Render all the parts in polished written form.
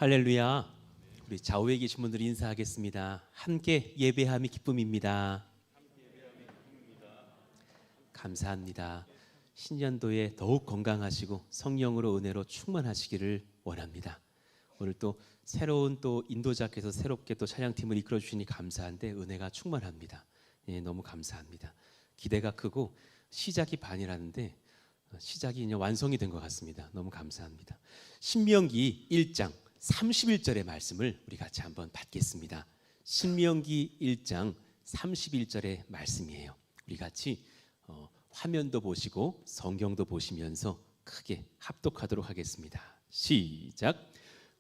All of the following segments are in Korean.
할렐루야. 우리 좌우에 계신 분들 인사하겠습니다. 함께 예배함이 기쁨입니다. 감사합니다. 신년도에 더욱 건강하시고 성령으로 은혜로 충만하시기를 원합니다. 오늘 또 새로운 또 인도자께서 새롭게 또 찬양팀을 이끌어 주시니 감사한데 은혜가 충만합니다. 예, 너무 감사합니다. 기대가 크고 시작이 반이라는데 시작이 이제 완성이 된 것 같습니다. 너무 감사합니다. 신명기 1장 31절의 말씀을 우리 같이 한번 받겠습니다. 신명기 1장 31절의 말씀이에요. 우리 같이 화면도 보시고 성경도 보시면서 크게 합독하도록 하겠습니다. 시작.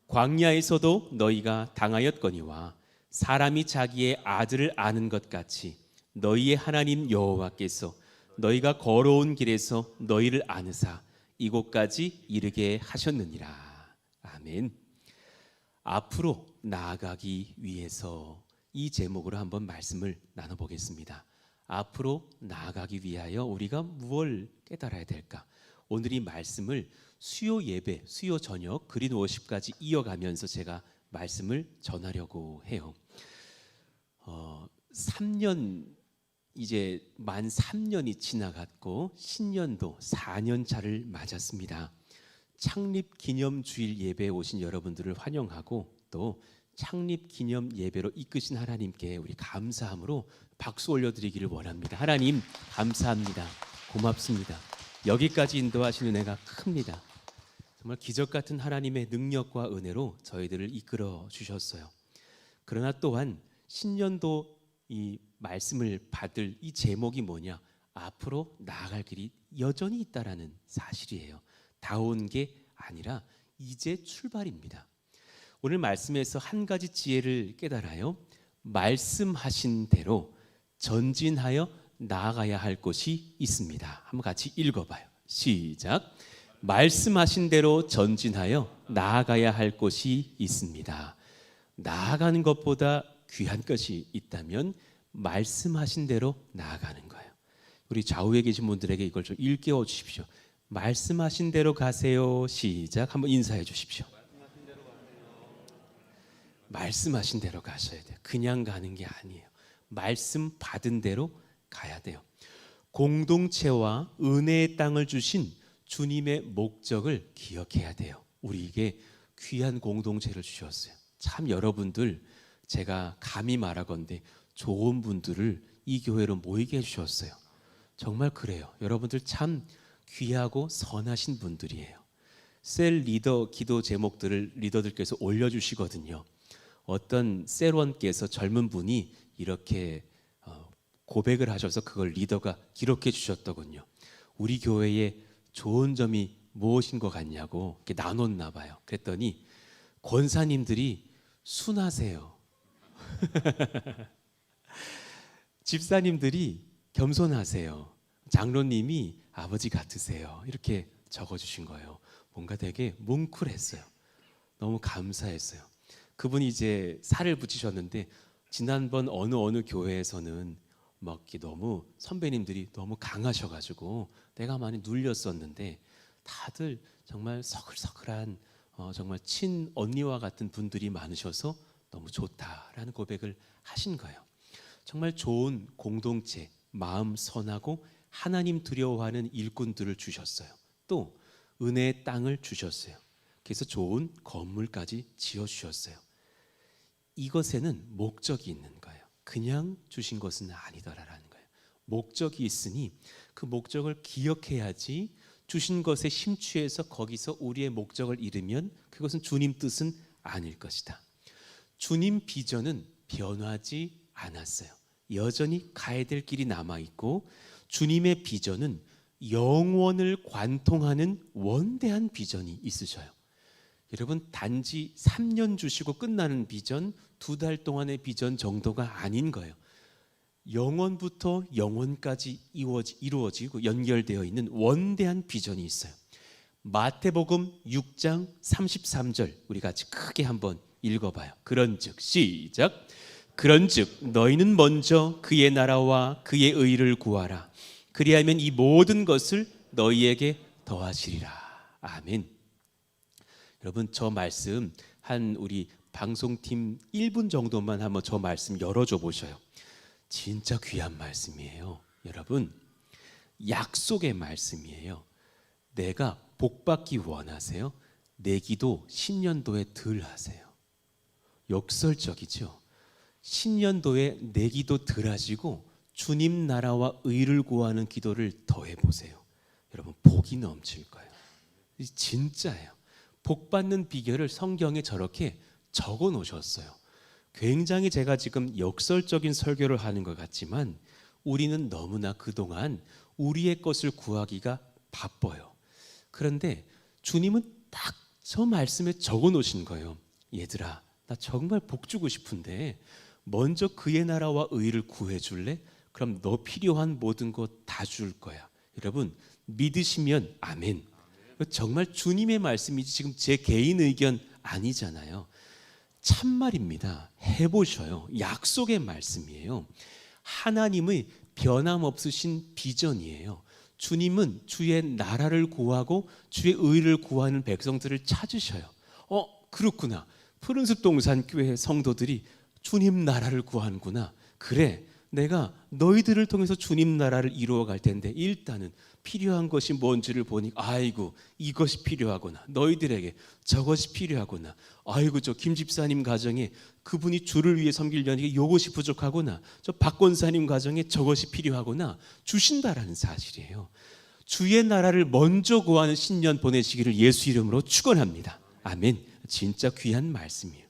광야에서도 너희가 당하였거니와 사람이 자기의 아들을 아는 것 같이 너희의 하나님 여호와께서 너희가 걸어온 길에서 너희를 아느사 이곳까지 이르게 하셨느니라. 아멘. 앞으로 나아가기 위해서 이 제목으로 한번 말씀을 나눠보겠습니다. 앞으로 나아가기 위하여 우리가 무엇을 깨달아야 될까? 오늘 이 말씀을 수요 예배, 수요 저녁, 그린 워십까지 이어가면서 제가 말씀을 전하려고 해요. 3년 이제 만 3년이 지나갔고 신년도 4년 차를 맞았습니다. 창립 기념 주일 예배에 오신 여러분들을 환영하고 또 창립 기념 예배로 이끄신 하나님께 우리 감사함으로 박수 올려드리기를 원합니다. 하나님 감사합니다. 고맙습니다. 여기까지 인도하시는 은혜가 큽니다. 정말 기적 같은 하나님의 능력과 은혜로 저희들을 이끌어 주셨어요. 그러나 또한 신년도 이 말씀을 받을 이 제목이 뭐냐? 앞으로 나아갈 길이 여전히 있다라는 사실이에요. 다 온 게 아니라 이제 출발입니다. 오늘 말씀에서 한 가지 지혜를 깨달아요. 말씀하신 대로 전진하여 나아가야 할 곳이 있습니다. 한번 같이 읽어봐요. 시작. 말씀하신 대로 전진하여 나아가야 할 곳이 있습니다. 나아가는 것보다 귀한 것이 있다면 말씀하신 대로 나아가는 거예요. 우리 좌우에 계신 분들에게 이걸 좀 일깨워 주십시오. 말씀하신 대로 가세요. 시작. 한번 인사해 주십시오. 말씀하신 대로 가셔야 돼요. 그냥 가는 게 아니에요. 말씀 받은 대로 가야 돼요. 공동체와 은혜의 땅을 주신 주님의 목적을 기억해야 돼요. 우리에게 귀한 공동체를 주셨어요. 참 여러분들 제가 감히 말하건대 좋은 분들을 이 교회로 모이게 해주셨어요. 정말 그래요. 여러분들 참 귀하고 선하신 분들이에요. 셀 리더 기도 제목들을 리더들께서 올려주시거든요. 어떤 셀원께서 젊은 분이 이렇게 고백을 하셔서 그걸 리더가 기록해 주셨더군요. 우리 교회에 좋은 점이 무엇인 것 같냐고 이렇게 나눴나 봐요. 그랬더니 권사님들이 순하세요. 집사님들이 겸손하세요. 장로님이 아버지 같으세요. 이렇게 적어주신 거예요. 뭔가 되게 뭉클했어요. 너무 감사했어요. 그분이 이제 살을 붙이셨는데 지난번 어느 교회에서는 막 너무 선배님들이 너무 강하셔가지고 내가 많이 눌렸었는데 다들 정말 서글서글한 정말 친 언니와 같은 분들이 많으셔서 너무 좋다라는 고백을 하신 거예요. 정말 좋은 공동체, 마음 선하고 하나님 두려워하는 일꾼들을 주셨어요. 또 은혜의 땅을 주셨어요. 그래서 좋은 건물까지 지어주셨어요. 이것에는 목적이 있는 거예요. 그냥 주신 것은 아니더라라는 거예요. 목적이 있으니 그 목적을 기억해야지 주신 것에 심취해서 거기서 우리의 목적을 잃으면 그것은 주님 뜻은 아닐 것이다. 주님 비전은 변하지 않았어요. 여전히 가야 될 길이 남아있고 주님의 비전은 영원을 관통하는 원대한 비전이 있으셔요. 여러분 단지 3년 주시고 끝나는 비전, 2달 동안의 비전 정도가 아닌 거예요. 영원부터 영원까지 이루어지고 연결되어 있는 원대한 비전이 있어요. 마태복음 6장 33절 우리 같이 크게 한번 읽어봐요. 그런즉 시작. 그런즉 너희는 먼저 그의 나라와 그의 의를 구하라. 그리하면 이 모든 것을 너희에게 더하시리라. 아멘. 여러분 저 말씀 한 우리 방송팀 1분 정도만 한번 저 말씀 열어줘 보셔요. 진짜 귀한 말씀이에요. 여러분, 약속의 말씀이에요. 내가 복 받기 원하세요? 내기도 신년도에 덜 하세요. 역설적이죠. 신년도에 내기도 덜 하시고 주님 나라와 의를 구하는 기도를 더 해보세요. 여러분, 복이 넘칠 거예요. 진짜예요. 복 받는 비결을 성경에 저렇게 적어 놓으셨어요. 굉장히 제가 지금 역설적인 설교를 하는 것 같지만 우리는 너무나 그동안 우리의 것을 구하기가 바빠요. 그런데 주님은 딱 저 말씀에 적어 놓으신 거예요. 얘들아, 나 정말 복 주고 싶은데 먼저 그의 나라와 의를 구해 줄래? 그럼 너 필요한 모든 것 다 줄 거야. 여러분, 믿으시면 아멘. 정말 주님의 말씀이지 지금 제 개인 의견 아니잖아요. 참말입니다. 해보셔요. 약속의 말씀이에요. 하나님의 변함없으신 비전이에요. 주님은 주의 나라를 구하고 주의 의를 구하는 백성들을 찾으셔요. 그렇구나. 푸른숲 동산교회 성도들이 주님 나라를 구하는구나. 그래, 내가 너희들을 통해서 주님 나라를 이루어갈 텐데 일단은 필요한 것이 뭔지를 보니 아이고 이것이 필요하구나. 너희들에게 저것이 필요하구나. 아이고 저 김 집사님 가정에 그분이 주를 위해 섬기려니까 이것이 부족하구나. 저 박 권사님 가정에 저것이 필요하구나. 주신다라는 사실이에요. 주의 나라를 먼저 구하는 신년 보내시기를 예수 이름으로 축원합니다. 아멘. 진짜 귀한 말씀이에요.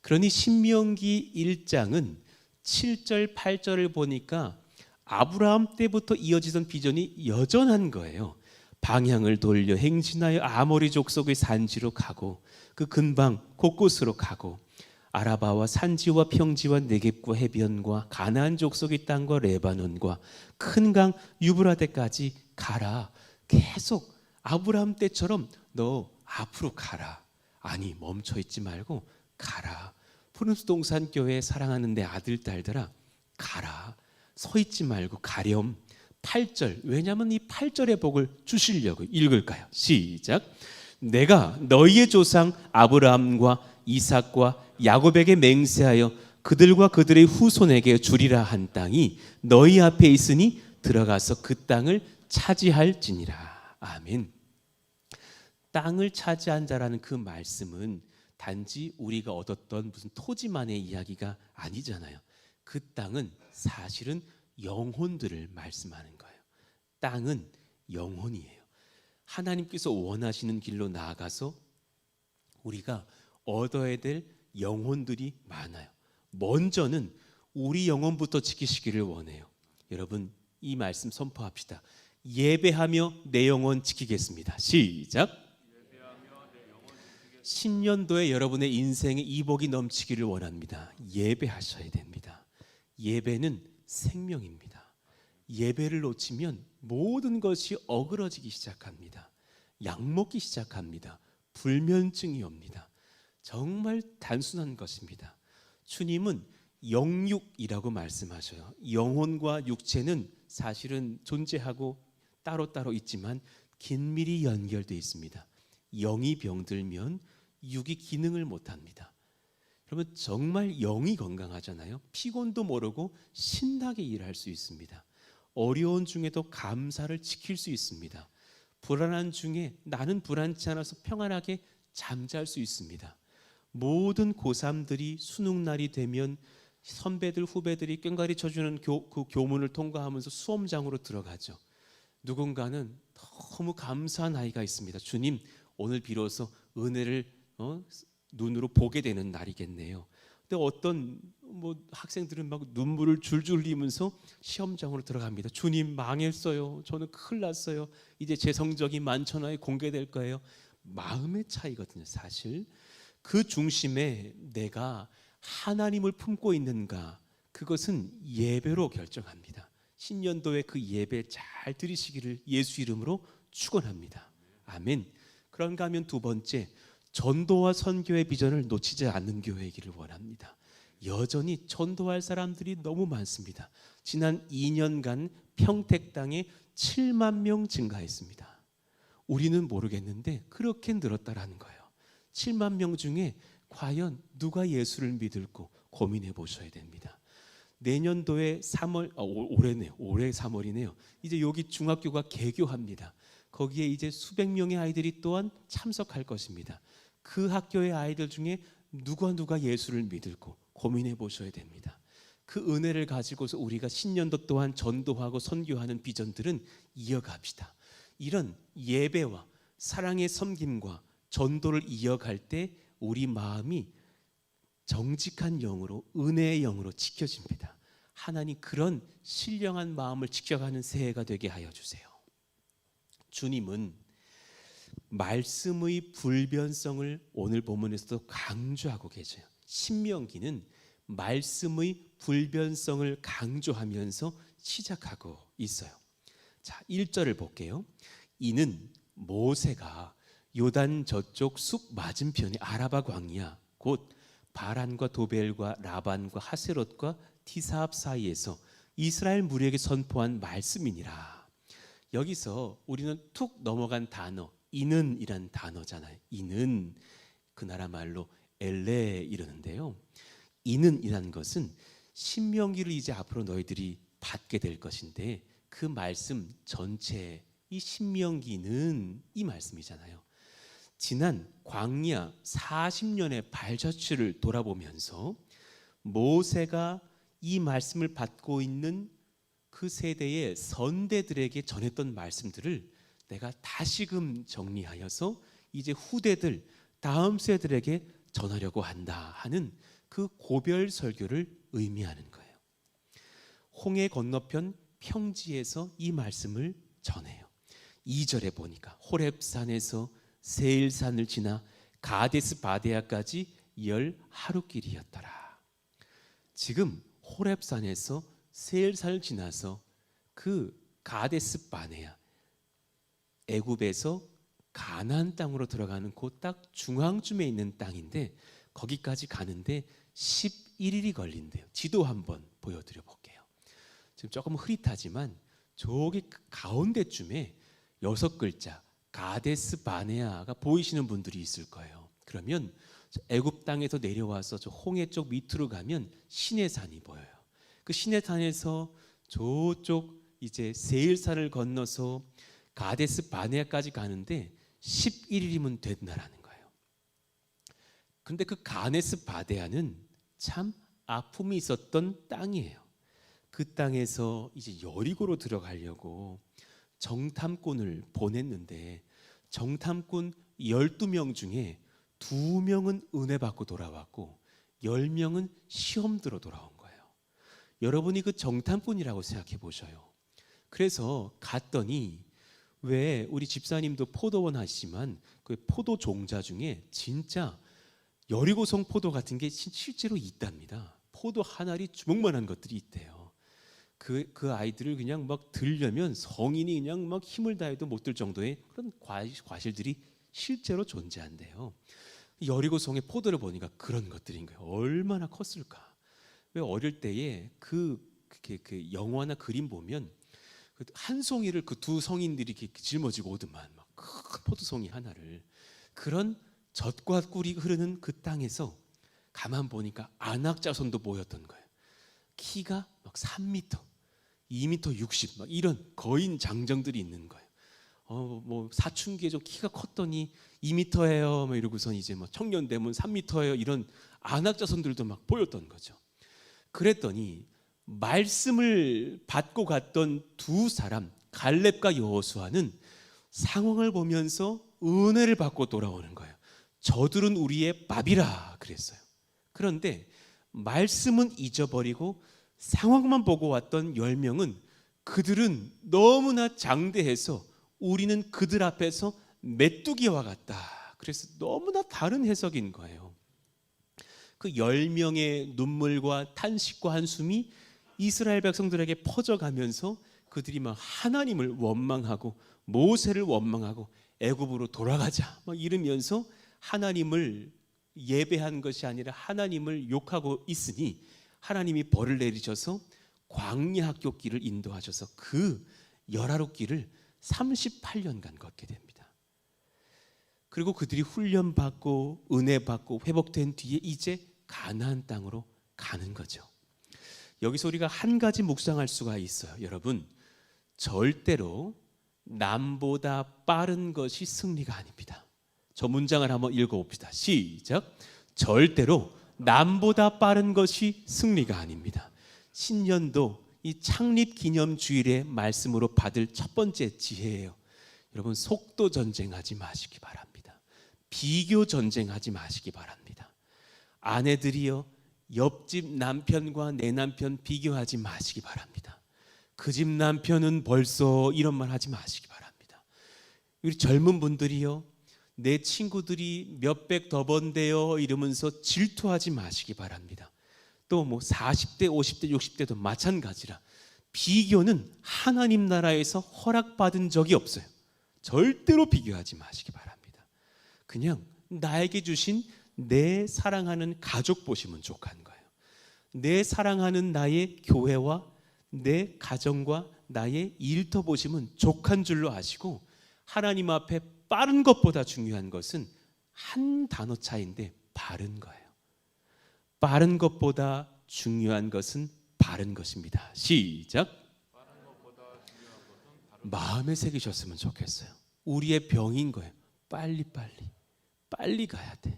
그러니 신명기 1장은 7절 8절을 보니까 아브라함 때부터 이어지던 비전이 여전한 거예요. 방향을 돌려 행진하여 아모리 족속의 산지로 가고 그 근방 곳곳으로 가고 아라바와 산지와 평지와 네겝과 해변과 가나안 족속의 땅과 레바논과 큰 강 유브라데까지 가라. 계속 아브라함 때처럼 너 앞으로 가라. 아니 멈춰 있지 말고 가라. 푸른숲 동산교회 사랑하는 내 아들 딸들아 가라. 서 있지 말고 가렴. 8절. 왜냐하면 이 8절의 복을 주시려고. 읽을까요? 시작. 내가 너희의 조상 아브라함과 이삭과 야곱에게 맹세하여 그들과 그들의 후손에게 주리라 한 땅이 너희 앞에 있으니 들어가서 그 땅을 차지할지니라. 아멘. 땅을 차지한 자라는 그 말씀은 단지 우리가 얻었던 무슨 토지만의 이야기가 아니잖아요. 그 땅은 사실은 영혼들을 말씀하는 거예요. 땅은 영혼이에요. 하나님께서 원하시는 길로 나아가서 우리가 얻어야 될 영혼들이 많아요. 먼저는 우리 영혼부터 지키시기를 원해요. 여러분 이 말씀 선포합시다. 예배하며 내 영혼 지키겠습니다. 시작. 신년도에 여러분의 인생에 이복이 넘치기를 원합니다. 예배하셔야 됩니다. 예배는 생명입니다. 예배를 놓치면 모든 것이 어그러지기 시작합니다. 약먹기 시작합니다. 불면증이 옵니다. 정말 단순한 것입니다. 주님은 영육이라고 말씀하셔요. 영혼과 육체는 사실은 존재하고 따로따로 있지만 긴밀히 연결되어 있습니다. 영이 병들면 육이 기능을 못합니다. 그러면 정말 영이 건강하잖아요. 피곤도 모르고 신나게 일할 수 있습니다. 어려운 중에도 감사를 지킬 수 있습니다. 불안한 중에 나는 불안치 않아서 평안하게 잠잘 수 있습니다. 모든 고3들이 수능날이 되면 선배들 후배들이 꽹과리 쳐주는 그 교문을 통과하면서 수험장으로 들어가죠. 누군가는 너무 감사한 아이가 있습니다. 주님 오늘 비로소 은혜를 눈으로 보게 되는 날이겠네요. 근데 어떤 학생들은 막 눈물을 줄줄 흘리면서 시험장으로 들어갑니다. 주님 망했어요. 저는 큰일 났어요. 이제 제 성적이 만천하에 공개될 거예요. 마음의 차이거든요. 사실 그 중심에 내가 하나님을 품고 있는가, 그것은 예배로 결정합니다. 신년도에 그 예배 잘 드리시기를 예수 이름으로 축원합니다. 아멘. 그런가 하면 두 번째, 전도와 선교의 비전을 놓치지 않는 교회이기를 원합니다. 여전히 전도할 사람들이 너무 많습니다. 지난 2년간 평택 땅에 7만 명 증가했습니다. 우리는 모르겠는데 그렇게 늘었다라는 거예요. 7만 명 중에 과연 누가 예수를 믿을고 고민해 보셔야 됩니다. 내년도에 3월, 올해네요. 올해 3월이네요. 이제 여기 중학교가 개교합니다. 거기에 이제 수백 명의 아이들이 또한 참석할 것입니다. 그 학교의 아이들 중에 누가 예수를 믿을고 고민해 보셔야 됩니다. 그 은혜를 가지고서 우리가 신년도 또한 전도하고 선교하는 비전들은 이어갑시다. 이런 예배와 사랑의 섬김과 전도를 이어갈 때 우리 마음이 정직한 영으로, 은혜의 영으로 지켜집니다. 하나님 그런 신령한 마음을 지켜가는 새해가 되게 하여 주세요. 주님은 말씀의 불변성을 오늘 본문에서도 강조하고 계세요. 신명기는 말씀의 불변성을 강조하면서 시작하고 있어요. 자, 1절을 볼게요. 이는 모세가 요단 저쪽 숲 맞은편의 아라바 광야 곧 바란과 도벨과 라반과 하세롯과 티사압 사이에서 이스라엘 무리에게 선포한 말씀이니라. 여기서 우리는 툭 넘어간 단어 이는이란 단어잖아요. 이는 그 나라 말로 엘레 이러는데요. 이는이란 것은 신명기를 이제 앞으로 너희들이 받게 될 것인데 그 말씀 전체 이 신명기는 이 말씀이잖아요. 지난 광야 40년의 발자취를 돌아보면서 모세가 이 말씀을 받고 있는 그 세대의 선대들에게 전했던 말씀들을 내가 다시금 정리하여서 이제 후대들 다음 세대들에게 전하려고 한다 하는 그 고별 설교를 의미하는 거예요. 홍해 건너편 평지에서 이 말씀을 전해요. 2절에 보니까 호렙산에서 세일산을 지나 가데스 바데아까지 10하루길이었더라. 지금 호렙산에서 세일산을 지나서 그 가데스 바네아 애굽에서 가나안 땅으로 들어가는 그 딱 중앙쯤에 있는 땅인데 거기까지 가는데 11일이 걸린대요. 지도 한번 보여드려 볼게요. 지금 조금 흐릿하지만 저기 가운데쯤에 6글자 가데스 바네아가 보이시는 분들이 있을 거예요. 그러면 애굽 땅에서 내려와서 저 홍해 쪽 밑으로 가면 시내산이 보여요. 그 시내산에서 저쪽 이제 세일산을 건너서 가데스 바네아까지 가는데 11일이면 된다라는 거예요. 그런데 그 가데스 바네아는 참 아픔이 있었던 땅이에요. 그 땅에서 이제 여리고로 들어가려고 정탐꾼을 보냈는데 정탐꾼 12명 중에 2명은 은혜 받고 돌아왔고 10명은 시험 들어 돌아온 거예요. 여러분이 그 정탐꾼이라고 생각해 보셔요. 그래서 갔더니 왜 우리 집사님도 포도원 하시지만 그 포도 종자 중에 진짜 여리고성 포도 같은 게 실제로 있답니다. 포도 한 알이 주먹만한 것들이 있대요. 그 아이들을 그냥 막 들려면 성인이 그냥 막 힘을 다해도 못 들 정도의 그런 과실들이 실제로 존재한대요. 여리고성의 포도를 보니까 그런 것들인 거예요. 얼마나 컸을까? 왜 어릴 때에 그 영화나 그림 보면 한 송이를 그 두 성인들이 이렇게 짊어지고 오더만 막 큰 포도송이 하나를 그런 젖과 꿀이 흐르는 그 땅에서 가만 보니까 안악자손도 모였던 거예요. 키가 막 3m, 2m 60 막 이런 거인 장정들이 있는 거예요. 뭐 사춘기에 좀 키가 컸더니 2m예요. 막 이러고선 이제 뭐 청년 되면 3m예요. 이런 안악자손들도 막 보였던 거죠. 그랬더니 말씀을 받고 갔던 두 사람 갈렙과 여호수아는 상황을 보면서 은혜를 받고 돌아오는 거예요. 저들은 우리의 밥이라 그랬어요. 그런데 말씀은 잊어버리고 상황만 보고 왔던 10명은 그들은 너무나 장대해서 우리는 그들 앞에서 메뚜기와 같다. 그래서 너무나 다른 해석인 거예요. 그 10명의 눈물과 탄식과 한숨이 이스라엘 백성들에게 퍼져가면서 그들이 막 하나님을 원망하고 모세를 원망하고 애굽으로 돌아가자 막 이러면서 하나님을 예배한 것이 아니라 하나님을 욕하고 있으니 하나님이 벌을 내리셔서 광야 학교길을 인도하셔서 그 열하루 길을 38년간 걷게 됩니다. 그리고 그들이 훈련받고 은혜받고 회복된 뒤에 이제 가나안 땅으로 가는 거죠. 여기서 우리가 한 가지 묵상할 수가 있어요. 여러분, 절대로 남보다 빠른 것이 승리가 아닙니다. 저 문장을 한번 읽어봅시다. 시작. 절대로 남보다 빠른 것이 승리가 아닙니다. 신년도 이 창립기념주일의 말씀으로 받을 첫 번째 지혜예요. 여러분, 속도 전쟁하지 마시기 바랍니다. 비교 전쟁하지 마시기 바랍니다. 아내들이요, 옆집 남편과 내 남편 비교하지 마시기 바랍니다. 그 집 남편은 벌써 이런 말 하지 마시기 바랍니다. 우리 젊은 분들이요, 내 친구들이 몇백 더 번대요 이러면서 질투하지 마시기 바랍니다. 또 뭐 40대, 50대, 60대도 마찬가지라 비교는 하나님 나라에서 허락받은 적이 없어요. 절대로 비교하지 마시기 바랍니다. 그냥 나에게 주신 내 사랑하는 가족 보시면 족한 거예요. 내 사랑하는 나의 교회와 내 가정과 나의 일터 보시면 족한 줄로 아시고, 하나님 앞에 빠른 것보다 중요한 것은 한 단어 차이인데 바른 거예요. 빠른 것보다 중요한 것은 바른 것입니다. 시작. 마음에 새기셨으면 좋겠어요. 우리의 병인 거예요. 빨리 가야 돼.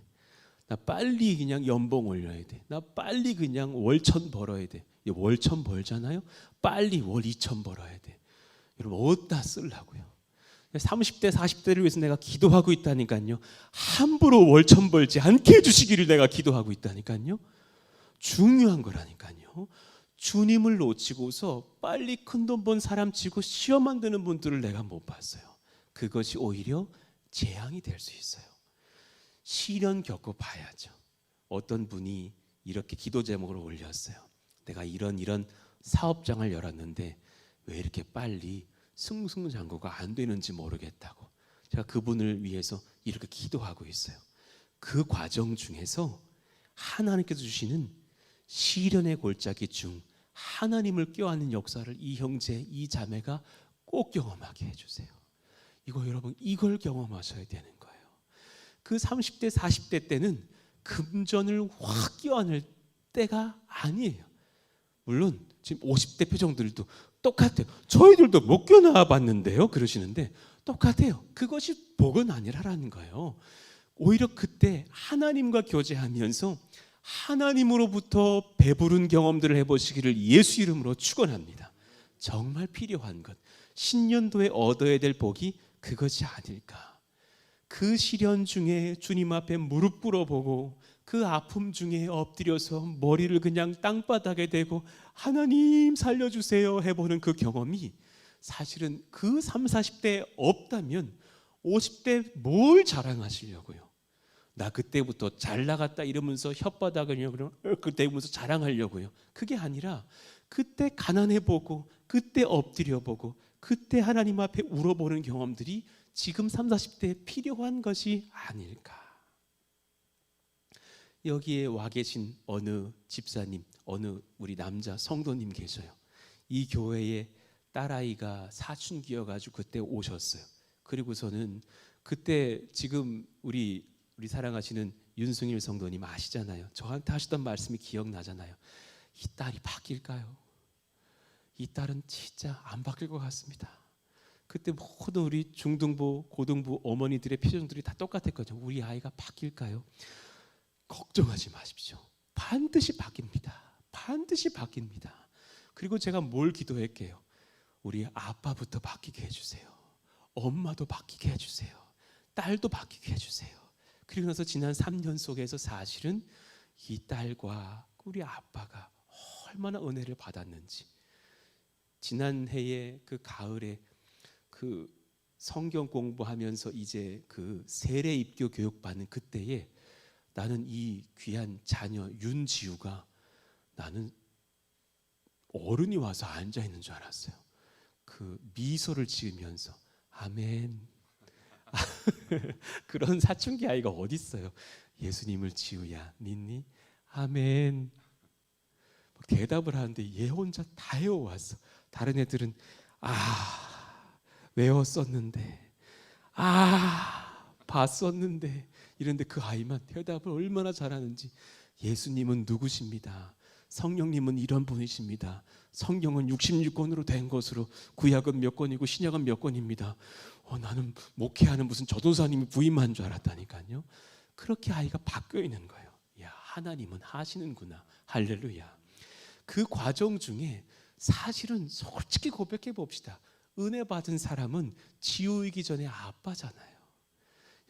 나 빨리 그냥 연봉 올려야 돼. 나 빨리 그냥 월천 벌어야 돼. 월천 벌잖아요. 빨리 월 2천 벌어야 돼. 여러분, 어디다 쓰려고요? 30대 40대를 위해서 내가 기도하고 있다니까요. 함부로 월천 벌지 않게 해주시기를 내가 기도하고 있다니까요. 중요한 거라니까요. 주님을 놓치고서 빨리 큰돈 번 사람 치고 시험 만드는 분들을 내가 못 봤어요. 그것이 오히려 재앙이 될 수 있어요. 시련 겪어 봐야죠. 어떤 분이 이렇게 기도 제목을 올렸어요. 내가 이런 사업장을 열었는데 왜 이렇게 빨리 승승장구가 안 되는지 모르겠다고. 제가 그분을 위해서 이렇게 기도하고 있어요. 그 과정 중에서 하나님께서 주시는 시련의 골짜기 중 하나님을 껴안는 역사를 이 형제, 이 자매가 꼭 경험하게 해주세요. 이거 여러분, 이걸 경험하셔야 되는 거예요. 그 30대 40대 때는 금전을 확 껴안을 때가 아니에요. 물론 지금 50대 표정들도 똑같아요. 저희들도 못 껴나와 봤는데요 그러시는데 똑같아요. 그것이 복은 아니라는 거예요. 오히려 그때 하나님과 교제하면서 하나님으로부터 배부른 경험들을 해보시기를 예수 이름으로 축원합니다. 정말 필요한 것, 신년도에 얻어야 될 복이 그것이 아닐까. 그 시련 중에 주님 앞에 무릎 꿇어보고 그 아픔 중에 엎드려서 머리를 그냥 땅바닥에 대고 하나님 살려주세요 해보는 그 경험이 사실은 그 30, 40대에 없다면 50대 뭘 자랑하시려고요? 나 그때부터 잘 나갔다 이러면서 혓바닥을 그때부터 자랑하려고요? 그게 아니라 그때 가난해보고 그때 엎드려보고 그때 하나님 앞에 울어보는 경험들이 지금 30, 40대에 필요한 것이 아닐까. 여기에 와 계신 어느 집사님, 어느 우리 남자 성도님 계셔요. 이 교회에 딸아이가 사춘기여가지고 그때 오셨어요. 그리고서는 그때 지금 우리 사랑하시는 윤승일 성도님 아시잖아요. 저한테 하시던 말씀이 기억나잖아요. 이 딸이 바뀔까요? 이 딸은 진짜 안 바뀔 것 같습니다. 그때 모든 우리 중등부, 고등부 어머니들의 표정들이 다 똑같았거든요. 우리 아이가 바뀔까요? 걱정하지 마십시오. 반드시 바뀝니다. 반드시 바뀝니다. 그리고 제가 뭘 기도할게요? 우리 아빠부터 바뀌게 해주세요. 엄마도 바뀌게 해주세요. 딸도 바뀌게 해주세요. 그리고 나서 지난 3년 속에서 사실은 이 딸과 우리 아빠가 얼마나 은혜를 받았는지, 지난해에 그 가을에 그 성경 공부하면서 이제 그 세례 입교 교육 받는 그때에 나는 이 귀한 자녀 윤지우가 나는 어른이 와서 앉아 있는 줄 알았어요. 그 미소를 지으면서 아멘. 그런 사춘기 아이가 어디 있어요? 예수님을 지우야 믿니? 아멘. 대답을 하는데 얘 혼자 다 외워왔어. 다른 애들은 외웠었는데 봤었는데 이런데 그 아이만 대답을 얼마나 잘하는지. 예수님은 누구십니다. 성령님은 이런 분이십니다. 성경은 66권으로 된 것으로 구약은 몇 권이고 신약은 몇 권입니다. 나는 목회하는 무슨 전도사님이 부임한 줄 알았다니까요. 그렇게 아이가 바뀌어 있는 거예요. 야, 하나님은 하시는구나. 할렐루야. 그 과정 중에 사실은 솔직히 고백해 봅시다. 은혜 받은 사람은 지우이기 전에 아빠잖아요.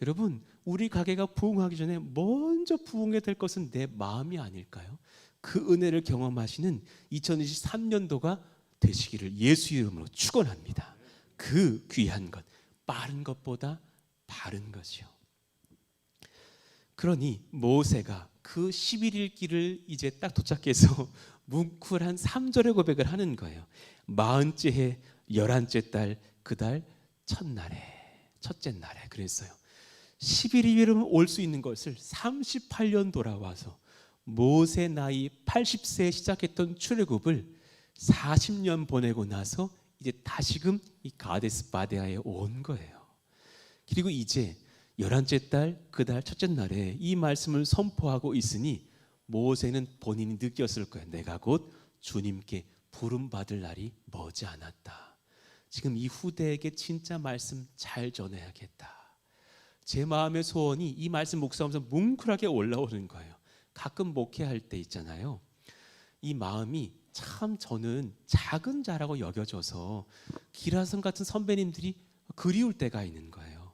여러분, 우리 가게가 부흥하기 전에 먼저 부흥해야 될 것은 내 마음이 아닐까요? 그 은혜를 경험하시는 2023년도가 되시기를 예수 이름으로 축원합니다. 그 귀한 것, 빠른 것보다 바른 것이요. 그러니 모세가 그 11일 길을 이제 딱 도착해서 뭉클한 3절의 고백을 하는 거예요. 40째 해 11째 달 그 달 첫째 날에 그랬어요. 11일이면 올 수 있는 것을 38년 돌아와서 모세 나이 80세에 시작했던 출애굽을 40년 보내고 나서 이제 다시금 이 가데스 바네아에 온 거예요. 그리고 이제 11째 달 그 달 첫째 날에 이 말씀을 선포하고 있으니 모세는 본인이 느꼈을 거예요. 내가 곧 주님께 부름받을 날이 머지 않았다. 지금 이 후대에게 진짜 말씀 잘 전해야겠다. 제 마음의 소원이 이 말씀 묵상하면서 뭉클하게 올라오는 거예요. 가끔 목회할 때 있잖아요. 이 마음이 참 저는 작은 자라고 여겨져서 기라성 같은 선배님들이 그리울 때가 있는 거예요.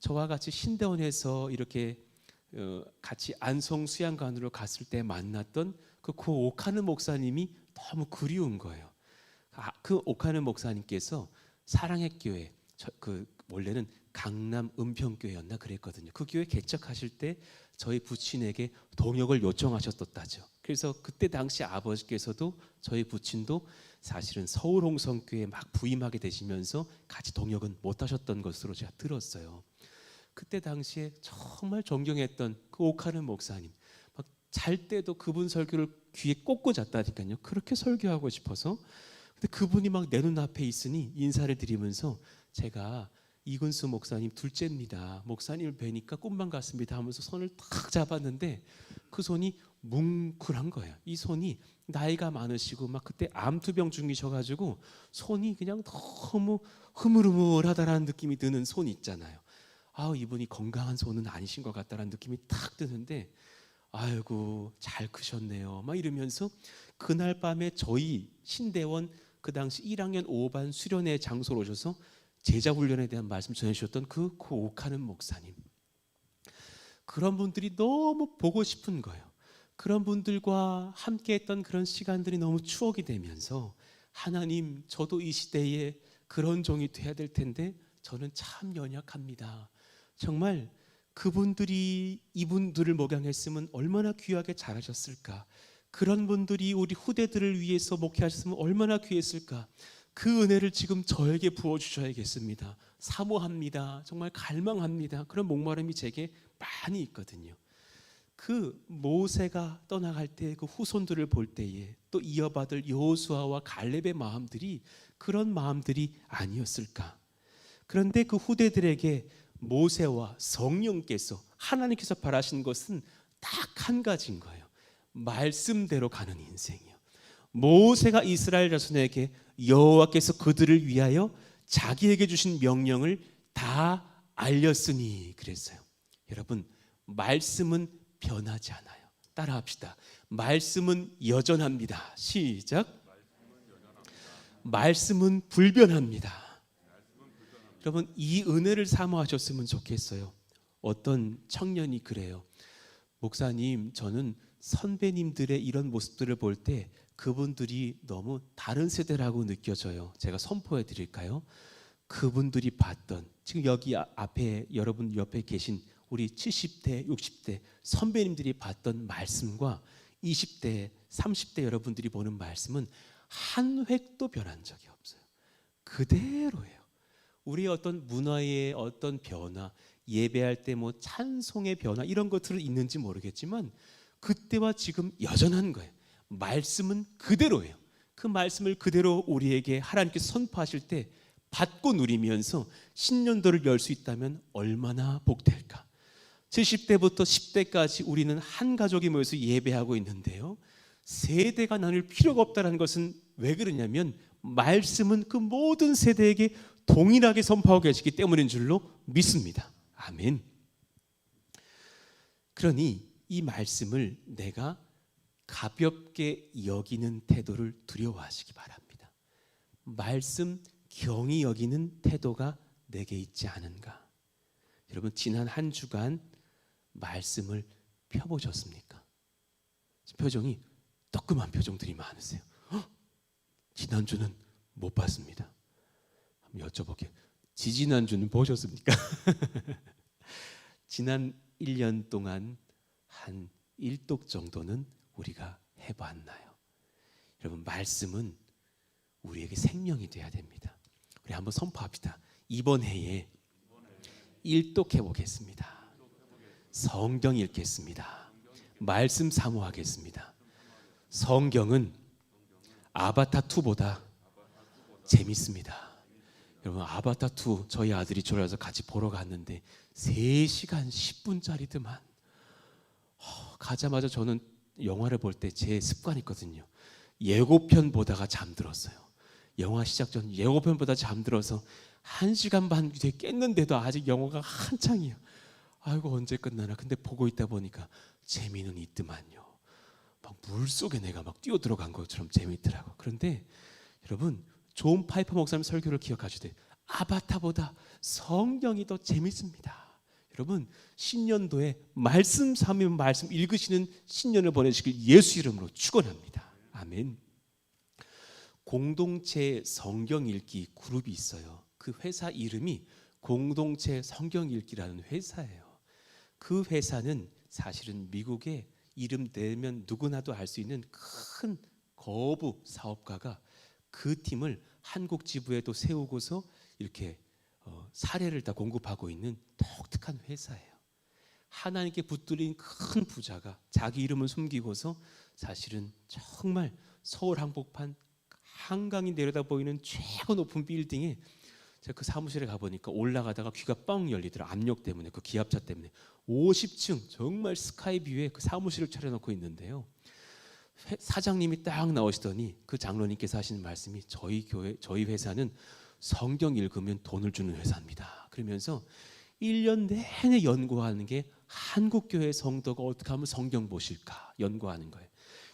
저와 같이 신대원에서 이렇게 같이 안성 수양관으로 갔을 때 만났던 그 오카는 목사님이 너무 그리운 거예요. 그 오카는 목사님께서 사랑의 교회, 원래는 강남 은평교회였나 그랬거든요. 그 교회 개척하실 때 저희 부친에게 동역을 요청하셨었다죠. 그래서 그때 당시 아버지께서도 저희 부친도 사실은 서울 홍성교회에 막 부임하게 되시면서 같이 동역은 못 하셨던 것으로 제가 들었어요. 그때 당시에 정말 존경했던 그 오카는 목사님, 막 잘 때도 그분 설교를 귀에 꽂고 잤다니까요. 그렇게 설교하고 싶어서. 근데 그분이 막 내 눈앞에 있으니 인사를 드리면서 제가 이근수 목사님 둘째입니다. 목사님을 뵈니까 꿈만 같습니다 하면서 손을 탁 잡았는데 그 손이 뭉클한 거예요. 이 손이 나이가 많으시고 막 그때 암투병 중이셔가지고 손이 그냥 너무 흐물흐물하다라는 느낌이 드는 손 있잖아요. 이분이 건강한 손은 아니신 것 같다라는 느낌이 탁 드는데 아이고 잘 크셨네요 막 이러면서 그날 밤에 저희 신대원 그 당시 1학년 5반 수련회 장소로 오셔서 제자 훈련에 대한 말씀 전해주셨던 그 오카는 목사님, 그런 분들이 너무 보고 싶은 거예요. 그런 분들과 함께했던 그런 시간들이 너무 추억이 되면서 하나님, 저도 이 시대에 그런 종이 돼야 될 텐데 저는 참 연약합니다. 정말 그분들이 이분들을 목양했으면 얼마나 귀하게 잘하셨을까. 그런 분들이 우리 후대들을 위해서 목회하셨으면 얼마나 귀했을까. 그 은혜를 지금 저에게 부어주셔야겠습니다. 사모합니다. 정말 갈망합니다. 그런 목마름이 제게 많이 있거든요. 그 모세가 떠나갈 때 그 후손들을 볼 때에 또 이어받을 여호수아와 갈렙의 마음들이 그런 마음들이 아니었을까. 그런데 그 후대들에게 모세와 성령께서 하나님께서 바라신 것은 딱 한 가지인 거예요. 말씀대로 가는 인생이요. 모세가 이스라엘 자손에게 여호와께서 그들을 위하여 자기에게 주신 명령을 다 알렸으니 그랬어요. 여러분, 말씀은 변하지 않아요. 따라합시다. 말씀은 여전합니다. 시작. 말씀은 불변합니다. 여러분, 이 은혜를 사모하셨으면 좋겠어요. 어떤 청년이 그래요. 목사님, 저는 선배님들의 이런 모습들을 볼 때 그분들이 너무 다른 세대라고 느껴져요. 제가 선포해 드릴까요? 그분들이 봤던, 지금 여기 앞에 여러분 옆에 계신 우리 70대, 60대 선배님들이 봤던 말씀과 20대, 30대 여러분들이 보는 말씀은 한 획도 변한 적이 없어요. 그대로예요. 우리의 어떤 문화의 어떤 변화, 예배할 때 뭐 찬송의 변화 이런 것들은 있는지 모르겠지만 그때와 지금 여전한 거예요. 말씀은 그대로예요. 그 말씀을 그대로 우리에게 하나님께서 선포하실 때 받고 누리면서 신년도를 열 수 있다면 얼마나 복될까. 70대부터 10대까지 우리는 한 가족이 모여서 예배하고 있는데요, 세대가 나눌 필요가 없다는 것은 왜 그러냐면 말씀은 그 모든 세대에게 동일하게 선포하고 계시기 때문인 줄로 믿습니다. 아멘. 그러니 이 말씀을 내가 가볍게 여기는 태도를 두려워하시기 바랍니다. 말씀 경히 여기는 태도가 내게 있지 않은가? 여러분, 지난 한 주간 말씀을 펴보셨습니까? 표정이 뜨끔한 표정들이 많으세요. 지난주는 못 봤습니다. 한번 여쭤볼게요. 지지난주는 보셨습니까? 지난 1년 동안 한 1독 정도는 우리가 해봤나요? 여러분, 말씀은 우리에게 생명이 돼야 됩니다. 우리 한번 선포합시다. 이번 해에 1독 해보겠습니다. 성경 읽겠습니다. 말씀 사모하겠습니다. 성경은 아바타2보다 재밌습니다. 여러분, 아바타2 저희 아들이 졸아서 같이 보러 갔는데 3시간 10분짜리더만. 가자마자 저는 영화를 볼 때 제 습관이 있거든요. 예고편 보다가 잠들었어요. 영화 시작 전 예고편 보다 잠들어서 1시간 반 뒤에 깼는데도 아직 영화가 한창이에요. 아이고, 언제 끝나나. 근데 보고 있다 보니까 재미는 있더만요. 막 물속에 내가 막 뛰어 들어간 것처럼 재미있더라고. 그런데 여러분, 존 파이퍼 목사님 설교를 기억하시되 아바타보다 성경이 더 재밌습니다. 여러분, 신년도에 말씀 삼으면 말씀 읽으시는 신년을 보내시길 예수 이름으로 축원합니다. 아멘. 공동체 성경 읽기 그룹이 있어요. 그 회사 이름이 공동체 성경 읽기라는 회사예요. 그 회사는 사실은 미국에 이름 내면 누구나도 알 수 있는 큰 거부 사업가가 그 팀을 한국 지부에도 세우고서 이렇게 사례를 다 공급하고 있는 독특한 회사예요. 하나님께 붙들린 큰 부자가 자기 이름을 숨기고서 사실은 정말 서울 한복판 한강이 내려다 보이는 최고 높은 빌딩에, 제가 그 사무실에 가보니까 올라가다가 귀가 뻥 열리더라. 압력 때문에, 그 기압차 때문에. 50층 정말 스카이뷰에 그 사무실을 차려놓고 있는데요, 사장님이 딱 나오시더니 그 장로님께서 하시는 말씀이 저희 회사는 성경 읽으면 돈을 주는 회사입니다. 그러면서 1년 내내 연구하는 게 한국교회 성도가 어떻게 하면 성경 보실까 연구하는 거예요.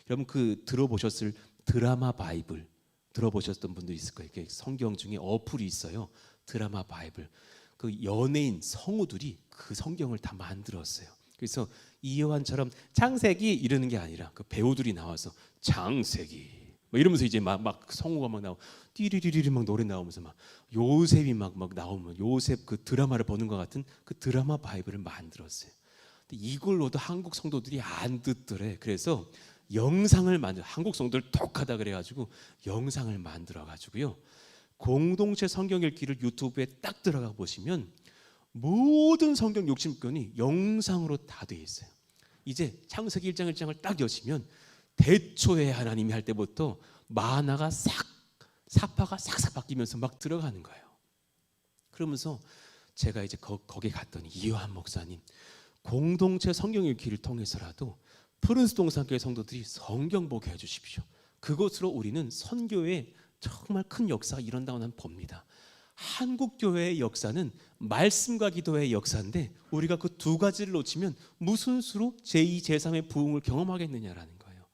여러분, 그 들어보셨을 드라마 바이블 들어보셨던 분도 있을 거예요. 성경 중에 어플이 있어요. 드라마 바이블. 그 연예인 성우들이 그 성경을 다 만들었어요. 그래서 이요한처럼 창세기 이러는 게 아니라 그 배우들이 나와서 창세기 뭐 이러면서 이제 막 성우가 막 나오고 띠리리리리 막 노래 나오면서 막 요셉이 막 나오면 요셉 그 드라마를 보는 것 같은 그 드라마 바이블을 만들었어요. 근데 이걸로도 한국 성도들이 안 듣더래. 그래서 영상을 만들, 한국 성도들 독하다 그래가지고 영상을 만들어가지고요, 공동체 성경 읽기를 유튜브에 딱 들어가 보시면 모든 성경 60권이 영상으로 다 되어 있어요. 이제 창세기 1장 1장을 딱 여시면 대초에 하나님이 할 때부터 만화가 사파가 싹싹 바뀌면서 막 들어가는 거예요. 그러면서 제가 이제 거기 갔더니 이요한 목사님, 공동체 성경 읽기를 통해서라도 프른스 동산교회 성도들이 성경 보게 해주십시오. 그것으로 우리는 선교에 정말 큰 역사가 일어난다고 나는 봅니다. 한국 교회의 역사는 말씀과 기도의 역사인데 우리가 그 두 가지를 놓치면 무슨 수로 제2, 제3의 부흥을 경험하겠느냐라는 거예요.